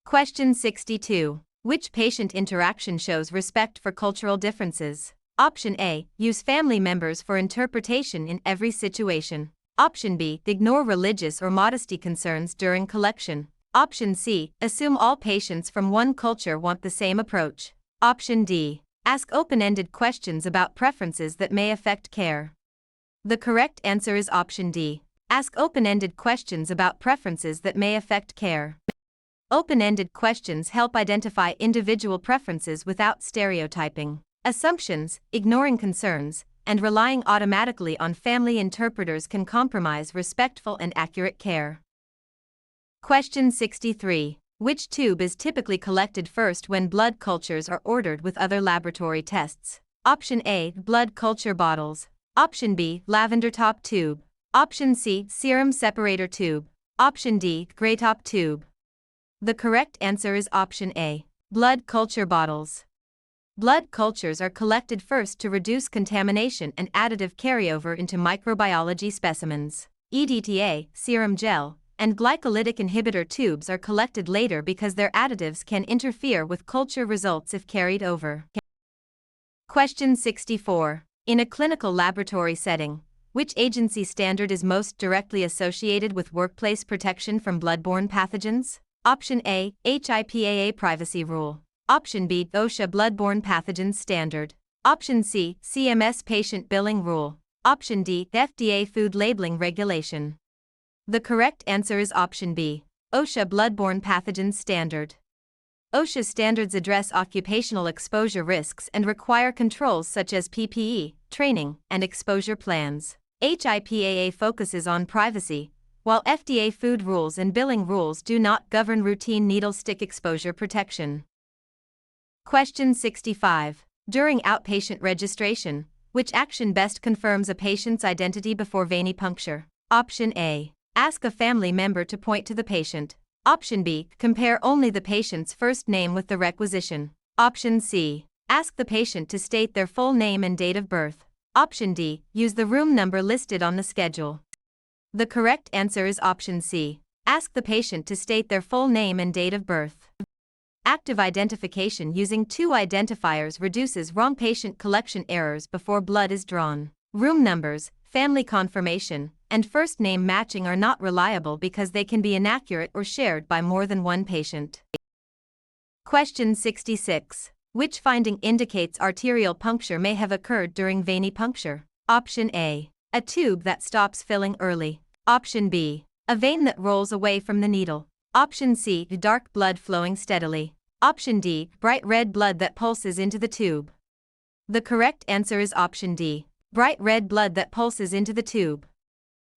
Question 62. Which patient interaction shows respect for cultural differences? Option A. Use family members for interpretation in every situation. Option B. Ignore religious or modesty concerns during collection. Option C. Assume all patients from one culture want the same approach. Option D. Ask open-ended questions about preferences that may affect care. The correct answer is option D. Ask open-ended questions about preferences that may affect care. Open-ended questions help identify individual preferences without stereotyping assumptions, ignoring concerns, and relying automatically on family interpreters can compromise respectful and accurate care. Question 63. Which tube is typically collected first when blood cultures are ordered with other laboratory tests? Option A. Blood culture bottles. Option B. Lavender top tube. Option C. Serum separator tube. Option D. Gray top tube. The correct answer is option A. Blood culture bottles. Blood cultures are collected first to reduce contamination and additive carryover into microbiology specimens. EDTA, serum gel, and glycolytic inhibitor tubes are collected later because their additives can interfere with culture results if carried over. Question 64. In a clinical laboratory setting, which agency standard is most directly associated with workplace protection from bloodborne pathogens? Option A. HIPAA Privacy Rule. Option B. OSHA Bloodborne Pathogens Standard. Option C. CMS Patient Billing Rule. Option D. FDA Food Labeling Regulation. The correct answer is option B. OSHA Bloodborne Pathogens Standard. OSHA standards address occupational exposure risks and require controls such as PPE, training, and exposure plans. HIPAA focuses on privacy, while FDA food rules and billing rules do not govern routine needle stick exposure protection. Question 65. During outpatient registration, which action best confirms a patient's identity before venipuncture? Option A. Ask a family member to point to the patient. Option B. Compare only the patient's first name with the requisition. Option C. Ask the patient to state their full name and date of birth. Option D. Use the room number listed on the schedule. The correct answer is option C. Ask the patient to state their full name and date of birth. Active identification using two identifiers reduces wrong patient collection errors before blood is drawn. Room numbers, family confirmation, and first name matching are not reliable because they can be inaccurate or shared by more than one patient. Question 66. Which finding indicates arterial puncture may have occurred during venipuncture? Option A. A tube that stops filling early. Option B. A vein that rolls away from the needle. Option C. Dark blood flowing steadily. Option D. Bright red blood that pulses into the tube. The correct answer is option D. Bright red blood that pulses into the tube.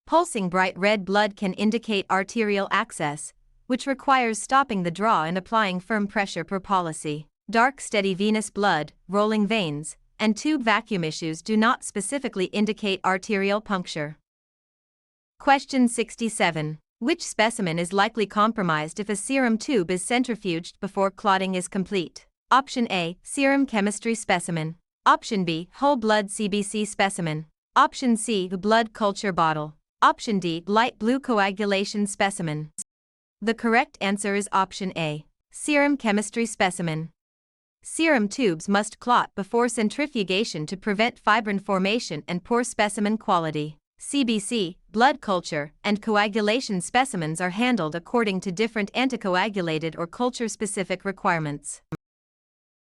Pulsing bright red blood can indicate arterial access, which requires stopping the draw and applying firm pressure per policy. Dark steady venous blood, rolling veins, and tube vacuum issues do not specifically indicate arterial puncture. Question 67. Which specimen is likely compromised if a serum tube is centrifuged before clotting is complete? Option A. Serum chemistry specimen. Option B. Whole blood CBC specimen. Option C. Blood culture bottle. Option D. Light blue coagulation specimen. The correct answer is option A. Serum chemistry specimen. Serum tubes must clot before centrifugation to prevent fibrin formation and poor specimen quality. CBC, blood culture, and coagulation specimens are handled according to different anticoagulated or culture-specific requirements.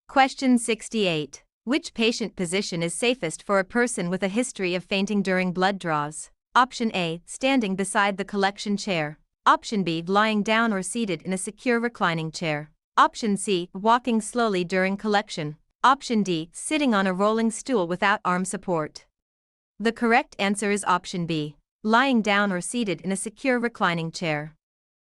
Question 68. Which patient position is safest for a person with a history of fainting during blood draws? Option A. Standing beside the collection chair. Option B. Lying down or seated in a secure reclining chair. Option C. Walking slowly during collection. Option D. Sitting on a rolling stool without arm support. The correct answer is option B. Lying down or seated in a secure reclining chair.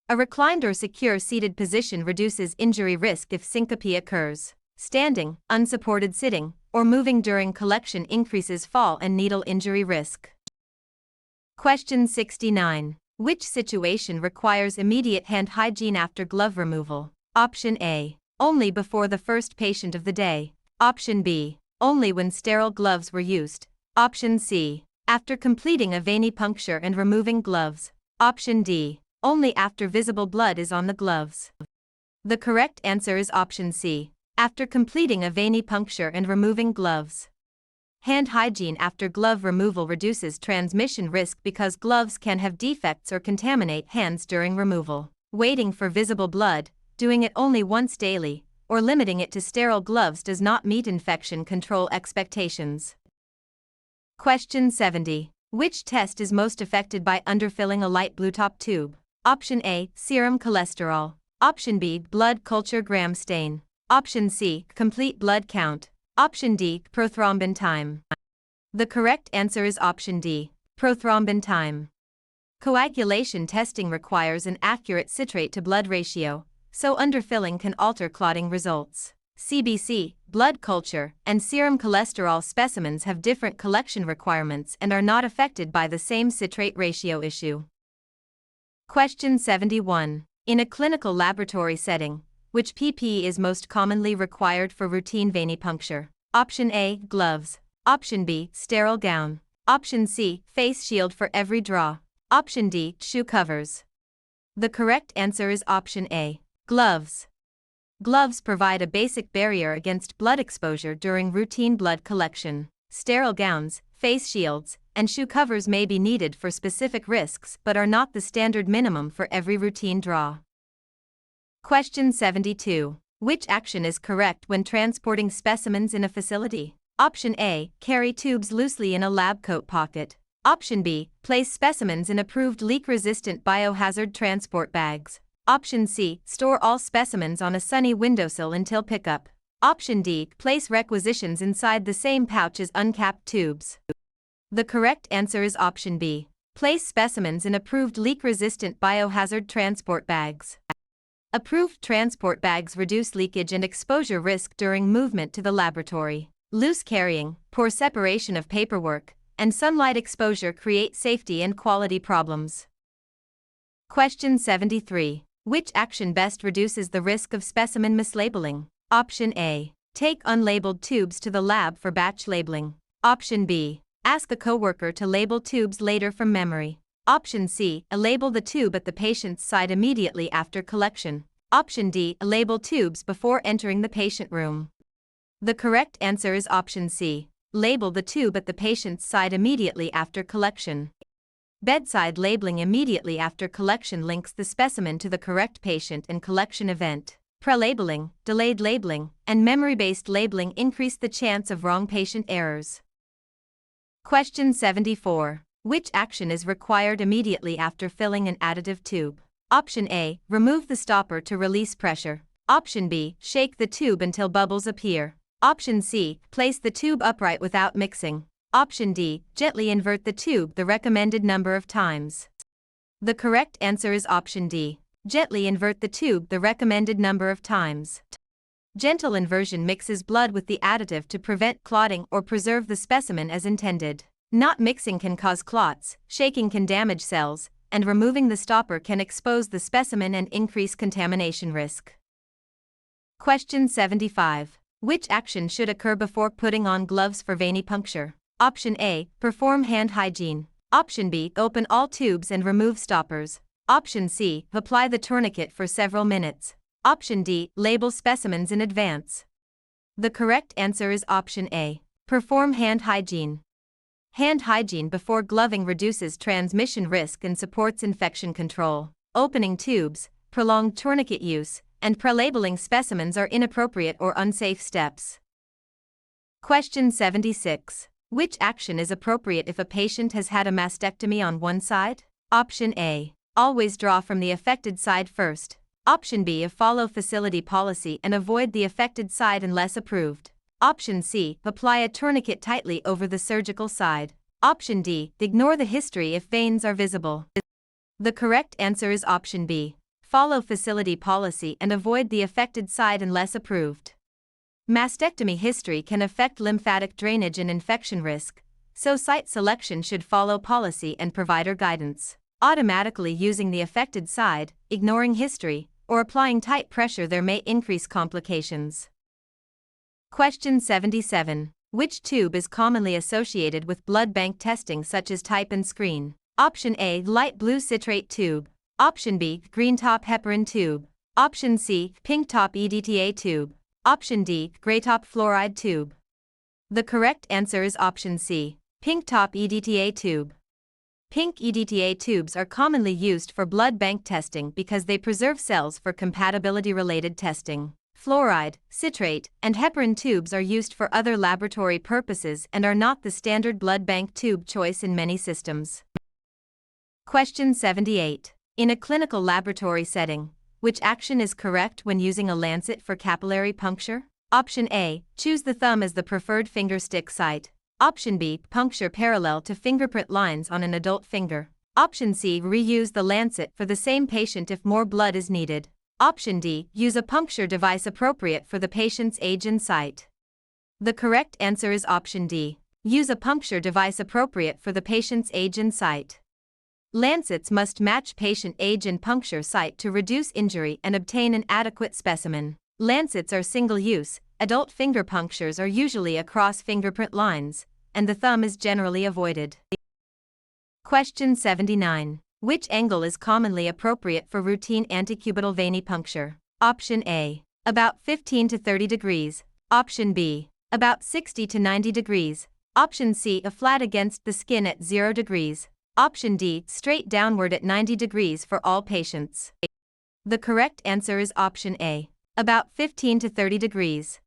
A reclined or secure seated position reduces injury risk if syncope occurs. Standing, unsupported sitting, or moving during collection increases fall and needle injury risk. Question 69. Which situation requires immediate hand hygiene after glove removal? Option A. Only before the first patient of the day. Option B. Only when sterile gloves were used. Option C. After completing a venipuncture and removing gloves. Option D. Only after visible blood is on the gloves. The correct answer is option C. After completing a venipuncture and removing gloves. Hand hygiene after glove removal reduces transmission risk because gloves can have defects or contaminate hands during removal. Waiting for visible blood, doing it only once daily, or limiting it to sterile gloves does not meet infection control expectations. Question 70. Which test is most affected by underfilling a light blue top tube? Option A, serum cholesterol. Option B, blood culture gram stain. Option C, complete blood count. Option D, prothrombin time. The correct answer is option D, prothrombin time. Coagulation testing requires an accurate citrate to blood ratio, so underfilling can alter clotting results. CBC, blood culture, and serum cholesterol specimens have different collection requirements and are not affected by the same citrate ratio issue. Question 71. In a clinical laboratory setting, which PPE is most commonly required for routine venipuncture? Option A, gloves. Option B, sterile gown. Option C, face shield for every draw. Option D, shoe covers. The correct answer is option A, gloves. Gloves provide a basic barrier against blood exposure during routine blood collection. Sterile gowns, face shields, and shoe covers may be needed for specific risks but are not the standard minimum for every routine draw. Question 72. Which action is correct when transporting specimens in a facility? Option A, carry tubes loosely in a lab coat pocket. Option B, place specimens in approved leak-resistant biohazard transport bags. Option C, store all specimens on a sunny windowsill until pickup. Option D, place requisitions inside the same pouch as uncapped tubes. The correct answer is option B, place specimens in approved leak-resistant biohazard transport bags. Approved transport bags reduce leakage and exposure risk during movement to the laboratory. Loose carrying, poor separation of paperwork, and sunlight exposure create safety and quality problems. Question 73. Which action best reduces the risk of specimen mislabeling? Option A, take unlabeled tubes to the lab for batch labeling. Option B, ask a coworker to label tubes later from memory. Option C, label the tube at the patient's side immediately after collection. Option D, label tubes before entering the patient room. The correct answer is option C, label the tube at the patient's side immediately after collection. Bedside labeling immediately after collection links the specimen to the correct patient and collection event. Pre-labeling, delayed labeling, and memory-based labeling increase the chance of wrong patient errors. Question 74. Which action is required immediately after filling an additive tube? Option A, remove the stopper to release pressure. Option B, shake the tube until bubbles appear. Option C, place the tube upright without mixing. Option D, gently invert the tube the recommended number of times. The correct answer is option D, gently invert the tube the recommended number of times. Gentle inversion mixes blood with the additive to prevent clotting or preserve the specimen as intended. Not mixing can cause clots, shaking can damage cells, and removing the stopper can expose the specimen and increase contamination risk. Question 75. Which action should occur before putting on gloves for venipuncture? Option A, perform hand hygiene. Option B, open all tubes and remove stoppers. Option C, apply the tourniquet for several minutes. Option D, label specimens in advance. The correct answer is option A, perform hand hygiene. Hand hygiene before gloving reduces transmission risk and supports infection control. Opening tubes, prolonged tourniquet use, and pre-labeling specimens are inappropriate or unsafe steps. Question 76. Which action is appropriate if a patient has had a mastectomy on one side? Option A, always draw from the affected side first. Option B, follow facility policy and avoid the affected side unless approved. Option C, apply a tourniquet tightly over the surgical side. Option D, ignore the history if veins are visible. The correct answer is option B, follow facility policy and avoid the affected side unless approved. Mastectomy history can affect lymphatic drainage and infection risk, so site selection should follow policy and provider guidance. Automatically using the affected side, ignoring history, or applying tight pressure there may increase complications. Question 77. Which tube is commonly associated with blood bank testing such as type and screen? Option A, light blue citrate tube. Option B, green top heparin tube. Option C, pink top EDTA tube. Option D, gray top fluoride tube. The correct answer is option C, pink top EDTA tube. Pink EDTA tubes are commonly used for blood bank testing because they preserve cells for compatibility-related testing. fluoride, citrate, and heparin tubes are used for other laboratory purposes and are not the standard blood bank tube choice in many systems. Question 78. In a clinical laboratory setting, which action is correct when using a lancet for capillary puncture? Option A. Choose the thumb as the preferred finger stick site. Option B. Puncture parallel to fingerprint lines on an adult finger. Option C. Reuse the lancet for the same patient if more blood is needed. Option D. Use a puncture device appropriate for the patient's age and site. The correct answer is option D. Use a puncture device appropriate for the patient's age and site. Lancets must match patient age and puncture site to reduce injury and obtain an adequate specimen. Lancets are single-use, adult finger punctures are usually across fingerprint lines, and the thumb is generally avoided. Question 79. Which angle is commonly appropriate for routine antecubital venipuncture? Option A. About 15 to 30 degrees. Option B. About 60 to 90 degrees. Option C. A flat against the skin at 0 degrees. Option D. Straight downward at 90 degrees for all patients. The correct answer is option A. About 15 to 30 degrees.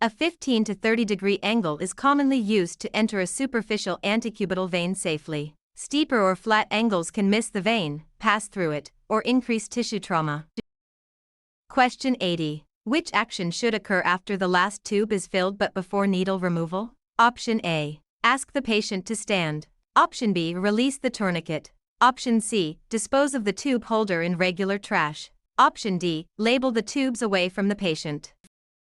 A 15 to 30 degree angle is commonly used to enter a superficial antecubital vein safely. Steeper or flat angles can miss the vein, pass through it, or increase tissue trauma. Question 80. Which action should occur after the last tube is filled but before needle removal? Option A. Ask the patient to stand. Option B. Release the tourniquet. Option C. Dispose of the tube holder in regular trash. Option D. Label the tubes away from the patient.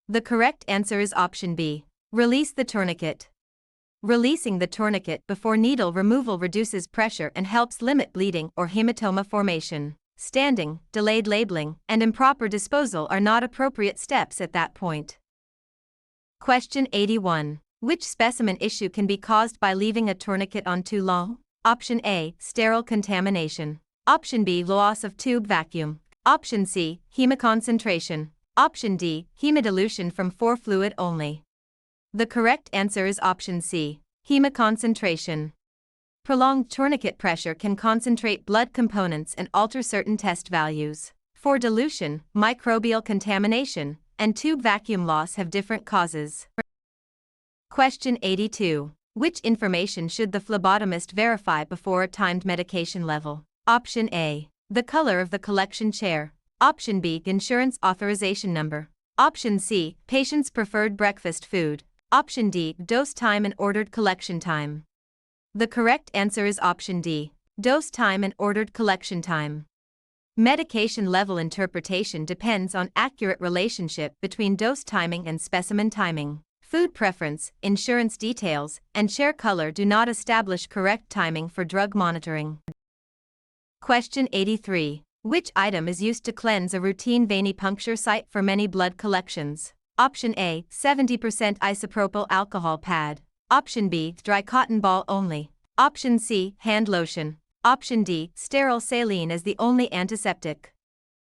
The correct answer is option B. Release the tourniquet. Releasing the tourniquet before needle removal reduces pressure and helps limit bleeding or hematoma formation. Standing, delayed labeling, and improper disposal are not appropriate steps at that point. Question 81. Which specimen issue can be caused by leaving a tourniquet on too long? Option A. Sterile contamination. Option B. Loss of tube vacuum. Option C. Hemoconcentration. Option D. Hemodilution from fluid only. The correct answer is option C. Hemoconcentration. Prolonged tourniquet pressure can concentrate blood components and alter certain test values. For dilution, microbial contamination, and tube vacuum loss have different causes. Question 82. Which information should the phlebotomist verify before a timed medication level? Option A. The color of the collection chair. Option B. Insurance authorization number. Option C. Patient's preferred breakfast food. Option D. Dose time and ordered collection time. The correct answer is option D. Dose time and ordered collection time. Medication level interpretation depends on accurate relationship between dose timing and specimen timing. Food preference, insurance details, and chair color do not establish correct timing for drug monitoring. Question 83. Which item is used to cleanse a routine venipuncture site for many blood collections? Option A. 70% isopropyl alcohol pad. Option B. Dry cotton ball only. Option C. Hand lotion. Option D. Sterile saline as the only antiseptic.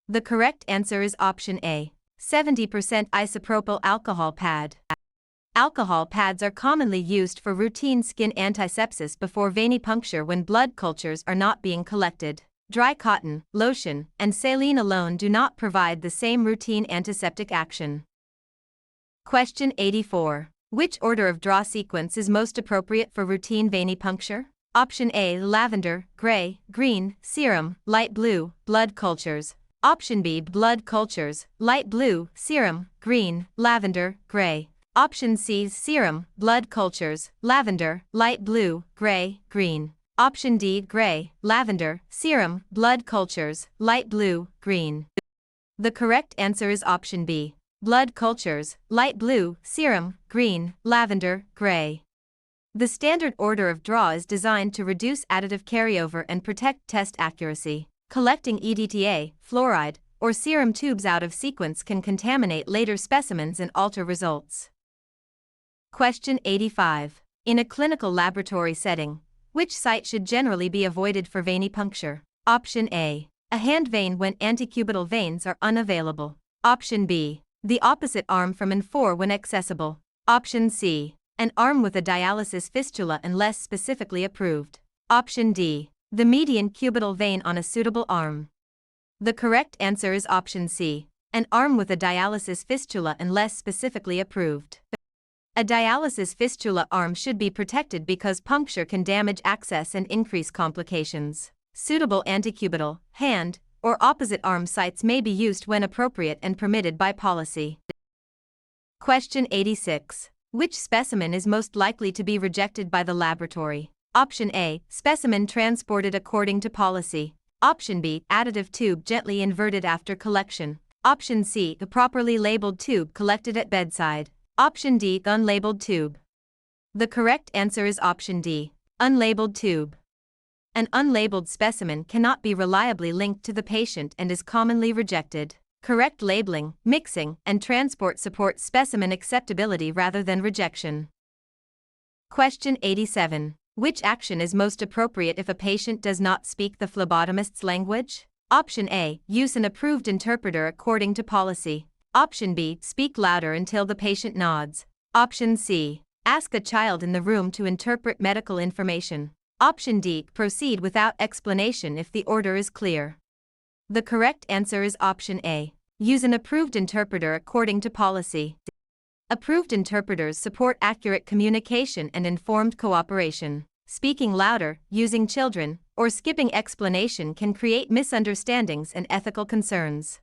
The correct answer is option A. 70% isopropyl alcohol pad. Alcohol pads are commonly used for routine skin antisepsis before venipuncture when blood cultures are not being collected. Dry cotton, lotion, and saline alone do not provide the same routine antiseptic action. Question 84. Which order of draw sequence is most appropriate for routine venipuncture? Option A. Lavender, gray, green, serum, light blue, blood cultures. Option B. Blood cultures, light blue, serum, green, lavender, gray. Option C. Serum, blood cultures, lavender, light blue, gray, green. Option D. Gray, lavender, serum, blood cultures, light blue, green. The correct answer is option B. Blood cultures, light blue, serum, green, lavender, gray. The standard order of draw is designed to reduce additive carryover and protect test accuracy. Collecting EDTA, fluoride, or serum tubes out of sequence can contaminate later specimens and alter results. Question 85. In a clinical laboratory setting, which site should generally be avoided for venipuncture? Option A. A hand vein when antecubital veins are unavailable. Option B. The opposite arm from and for when accessible. Option C. An arm with a dialysis fistula unless specifically approved. Option D. The median cubital vein on a suitable arm. The correct answer is option C. an arm with a dialysis fistula unless specifically approved. A dialysis fistula arm should be protected because puncture can damage access and increase complications. Suitable antecubital, hand, or opposite arm sites may be used when appropriate and permitted by policy. Question 86. Which specimen is most likely to be rejected by the laboratory? Option A, specimen transported according to policy. Option B, additive tube gently inverted after collection. Option C, a properly labeled tube collected at bedside. Option D, unlabeled tube. The correct answer is option D, unlabeled tube. An unlabeled specimen cannot be reliably linked to the patient and is commonly rejected. Correct labeling, mixing, and transport support specimen acceptability rather than rejection. Question 87. Which action is most appropriate if a patient does not speak the phlebotomist's language? Option A, use an approved interpreter according to policy. Option B, speak louder until the patient nods. Option C, ask a child in the room to interpret medical information. Option D, proceed without explanation if the order is clear. The correct answer is option A, use an approved interpreter according to policy. Approved interpreters support accurate communication and informed cooperation. Speaking louder, using children, or skipping explanation can create misunderstandings and ethical concerns.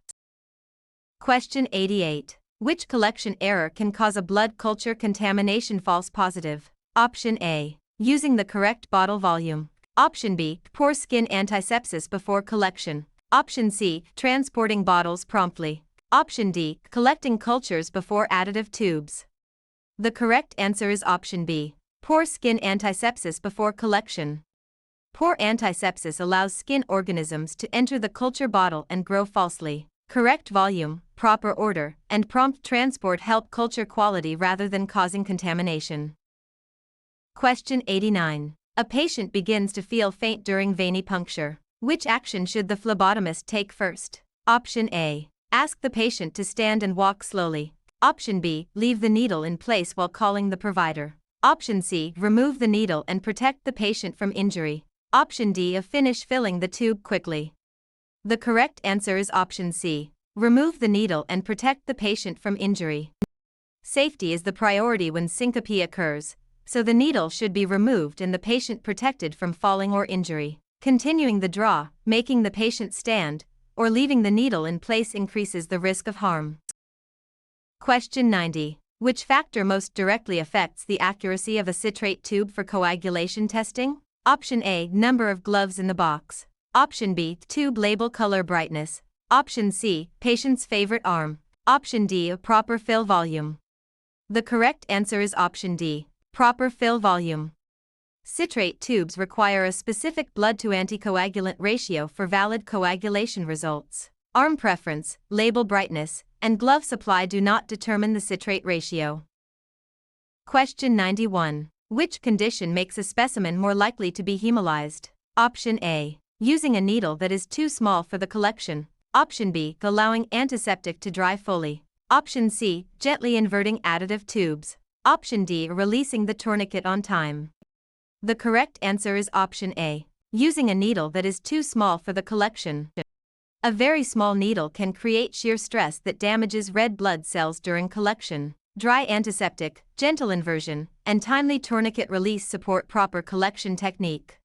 Question 88. Which collection error can cause a blood culture contamination false positive? Option A, using the correct bottle volume. Option B, poor skin antisepsis before collection. Option C, transporting bottles promptly. Option D, collecting cultures before additive tubes. The correct answer is option B, poor skin antisepsis before collection. Poor antisepsis allows skin organisms to enter the culture bottle and grow falsely. Correct volume, proper order, and prompt transport help culture quality rather than causing contamination. Question 89. A patient begins to feel faint during venipuncture. Which action should the phlebotomist take first? Option A, ask the patient to stand and walk slowly. Option B, leave the needle in place while calling the provider. Option C, remove the needle and protect the patient from injury. Option D, finish filling the tube quickly. The correct answer is option C, remove the needle and protect the patient from injury. Safety is the priority when syncope occurs, so the needle should be removed and the patient protected from falling or injury. Continuing the draw, making the patient stand, or leaving the needle in place increases the risk of harm. Question 90. Which factor most directly affects the accuracy of a citrate tube for coagulation testing? Option A, number of gloves in the box. Option B, tube label color brightness. Option C, patient's favorite arm. Option D, a proper fill volume. The correct answer is option D, proper fill volume. Citrate tubes require a specific blood-to-anticoagulant ratio for valid coagulation results. Arm preference, label brightness, and glove supply do not determine the citrate ratio. Question 91. Which condition makes a specimen more likely to be hemolyzed? Option A, using a needle that is too small for the collection. Option B, allowing antiseptic to dry fully. Option C, gently inverting additive tubes. Option D, releasing the tourniquet on time. The correct answer is option A, using a needle that is too small for the collection. A very small needle can create shear stress that damages red blood cells during collection. Dry antiseptic, gentle inversion, and timely tourniquet release support proper collection technique.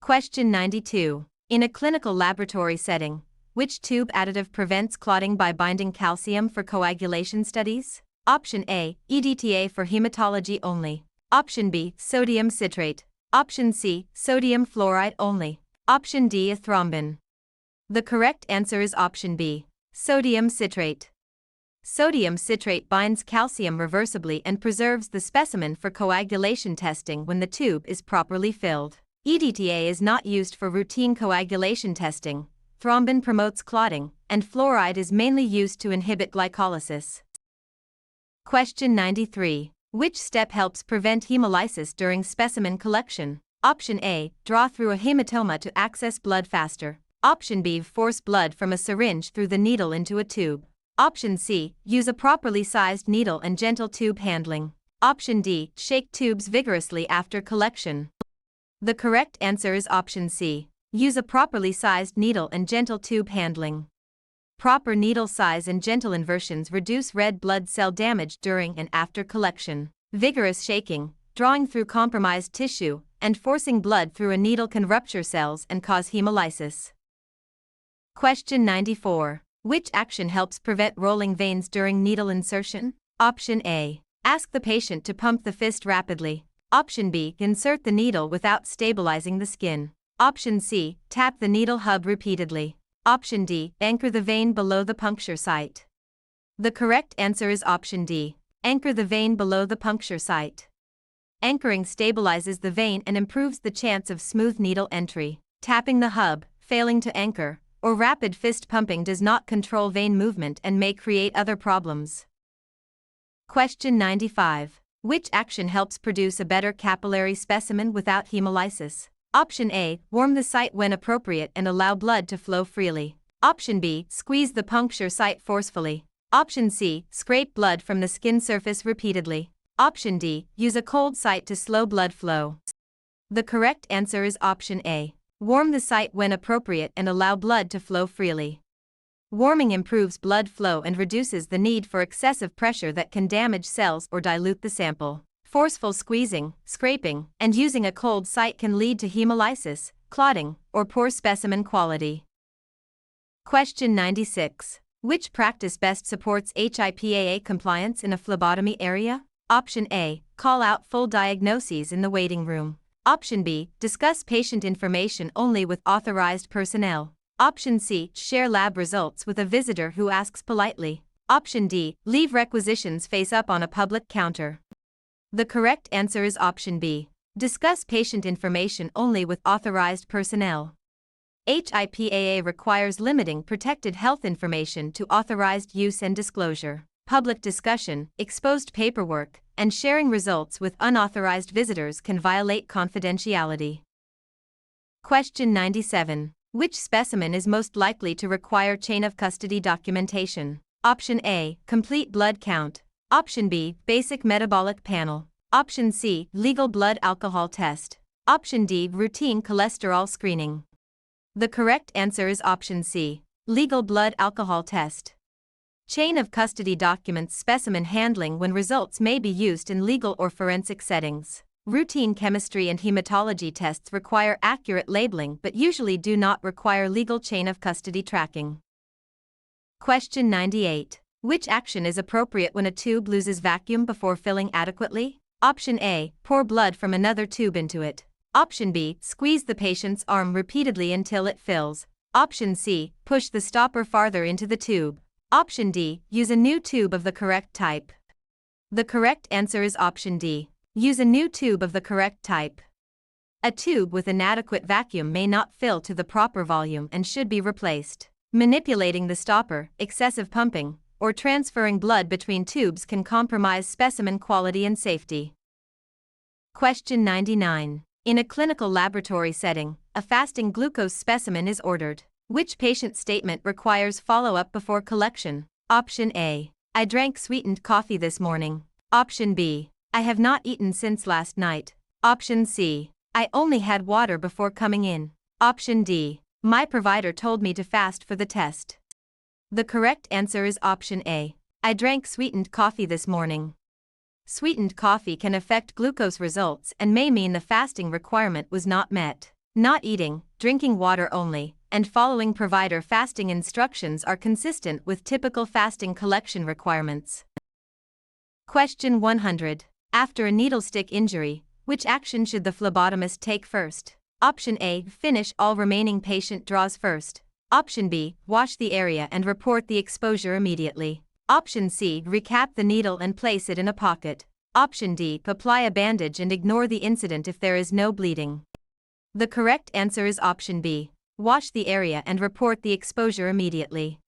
Question 92. In a clinical laboratory setting, which tube additive prevents clotting by binding calcium for coagulation studies? Option A, EDTA for hematology only. Option B, sodium citrate. Option C, sodium fluoride only. Option D, a thrombin. The correct answer is option B, sodium citrate. Sodium citrate binds calcium reversibly and preserves the specimen for coagulation testing when the tube is properly filled. EDTA is not used for routine coagulation testing. Thrombin promotes clotting, and fluoride is mainly used to inhibit glycolysis. Question 93. Which step helps prevent hemolysis during specimen collection? Option A, draw through a hematoma to access blood faster. Option B, force blood from a syringe through the needle into a tube. Option C, use a properly sized needle and gentle tube handling. Option D, shake tubes vigorously after collection. The correct answer is option C, use a properly sized needle and gentle tube handling. Proper needle size and gentle inversions reduce red blood cell damage during and after collection. Vigorous shaking, drawing through compromised tissue, and forcing blood through a needle can rupture cells and cause hemolysis. Question 94. Which action helps prevent rolling veins during needle insertion? Option A. Ask the patient to pump the fist rapidly. Option B. Insert the needle without stabilizing the skin. Option C. Tap the needle hub repeatedly. Option D. Anchor the vein below the puncture site. The correct answer is option D. Anchor the vein below the puncture site. Anchoring stabilizes the vein and improves the chance of smooth needle entry. Tapping the hub, failing to anchor, or rapid fist pumping does not control vein movement and may create other problems. Question 95. Which action helps produce a better capillary specimen without hemolysis? Option A. Warm the site when appropriate and allow blood to flow freely. Option B. Squeeze the puncture site forcefully. Option C. Scrape blood from the skin surface repeatedly. Option D. Use a cold site to slow blood flow. The correct answer is option A. Warm the site when appropriate and allow blood to flow freely. Warming improves blood flow and reduces the need for excessive pressure that can damage cells or dilute the sample. Forceful squeezing, scraping, and using a cold site can lead to hemolysis, clotting, or poor specimen quality. Question 96. Which practice best supports HIPAA compliance in a phlebotomy area? Option A. Call out full diagnoses in the waiting room. Option B. Discuss patient information only with authorized personnel. Option C. Share lab results with a visitor who asks politely. Option D. Leave requisitions face up on a public counter. The correct answer is option B. Discuss patient information only with authorized personnel. HIPAA requires limiting protected health information to authorized use and disclosure. Public discussion, exposed paperwork, and sharing results with unauthorized visitors can violate confidentiality. Question 97. Which specimen is most likely to require chain of custody documentation? Option A. Complete blood count. Option B. Basic metabolic panel. Option C. Legal blood alcohol test. Option D. Routine cholesterol screening. The correct answer is option C. Legal blood alcohol test. Chain of custody documents specimen handling when results may be used in legal or forensic settings. Routine chemistry and hematology tests require accurate labeling but usually do not require legal chain of custody tracking. Question 98. Which action is appropriate when a tube loses vacuum before filling adequately? Option A. Pour blood from another tube into it. Option B. Squeeze the patient's arm repeatedly until it fills. Option C. Push the stopper farther into the tube. Option D. Use a new tube of the correct type. The correct answer is option D. Use a new tube of the correct type. A tube with inadequate vacuum may not fill to the proper volume and should be replaced. Manipulating the stopper, excessive pumping, or transferring blood between tubes can compromise specimen quality and safety. Question 99. In a clinical laboratory setting, a fasting glucose specimen is ordered. Which patient statement requires follow-up before collection? Option A. I drank sweetened coffee this morning. Option B. I have not eaten since last night. Option C. I only had water before coming in. Option D. My provider told me to fast for the test. The correct answer is option A. I drank sweetened coffee this morning. Sweetened coffee can affect glucose results and may mean the fasting requirement was not met. Not eating, drinking water only, and following provider fasting instructions are consistent with typical fasting collection requirements. Question 100. After a needle stick injury, which action should the phlebotomist take first? Option A. Finish all remaining patient draws first. Option B. Wash the area and report the exposure immediately. Option C. Recap the needle and place it in a pocket. Option D. Apply a bandage and ignore the incident if there is no bleeding. The correct answer is option B. Wash the area and report the exposure immediately.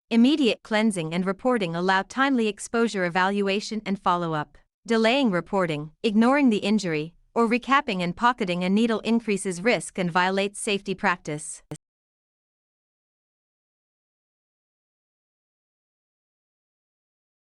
Immediate cleansing and reporting allow timely exposure evaluation and follow-up. Delaying reporting, ignoring the injury, or recapping and pocketing a needle increases risk and violates safety practice.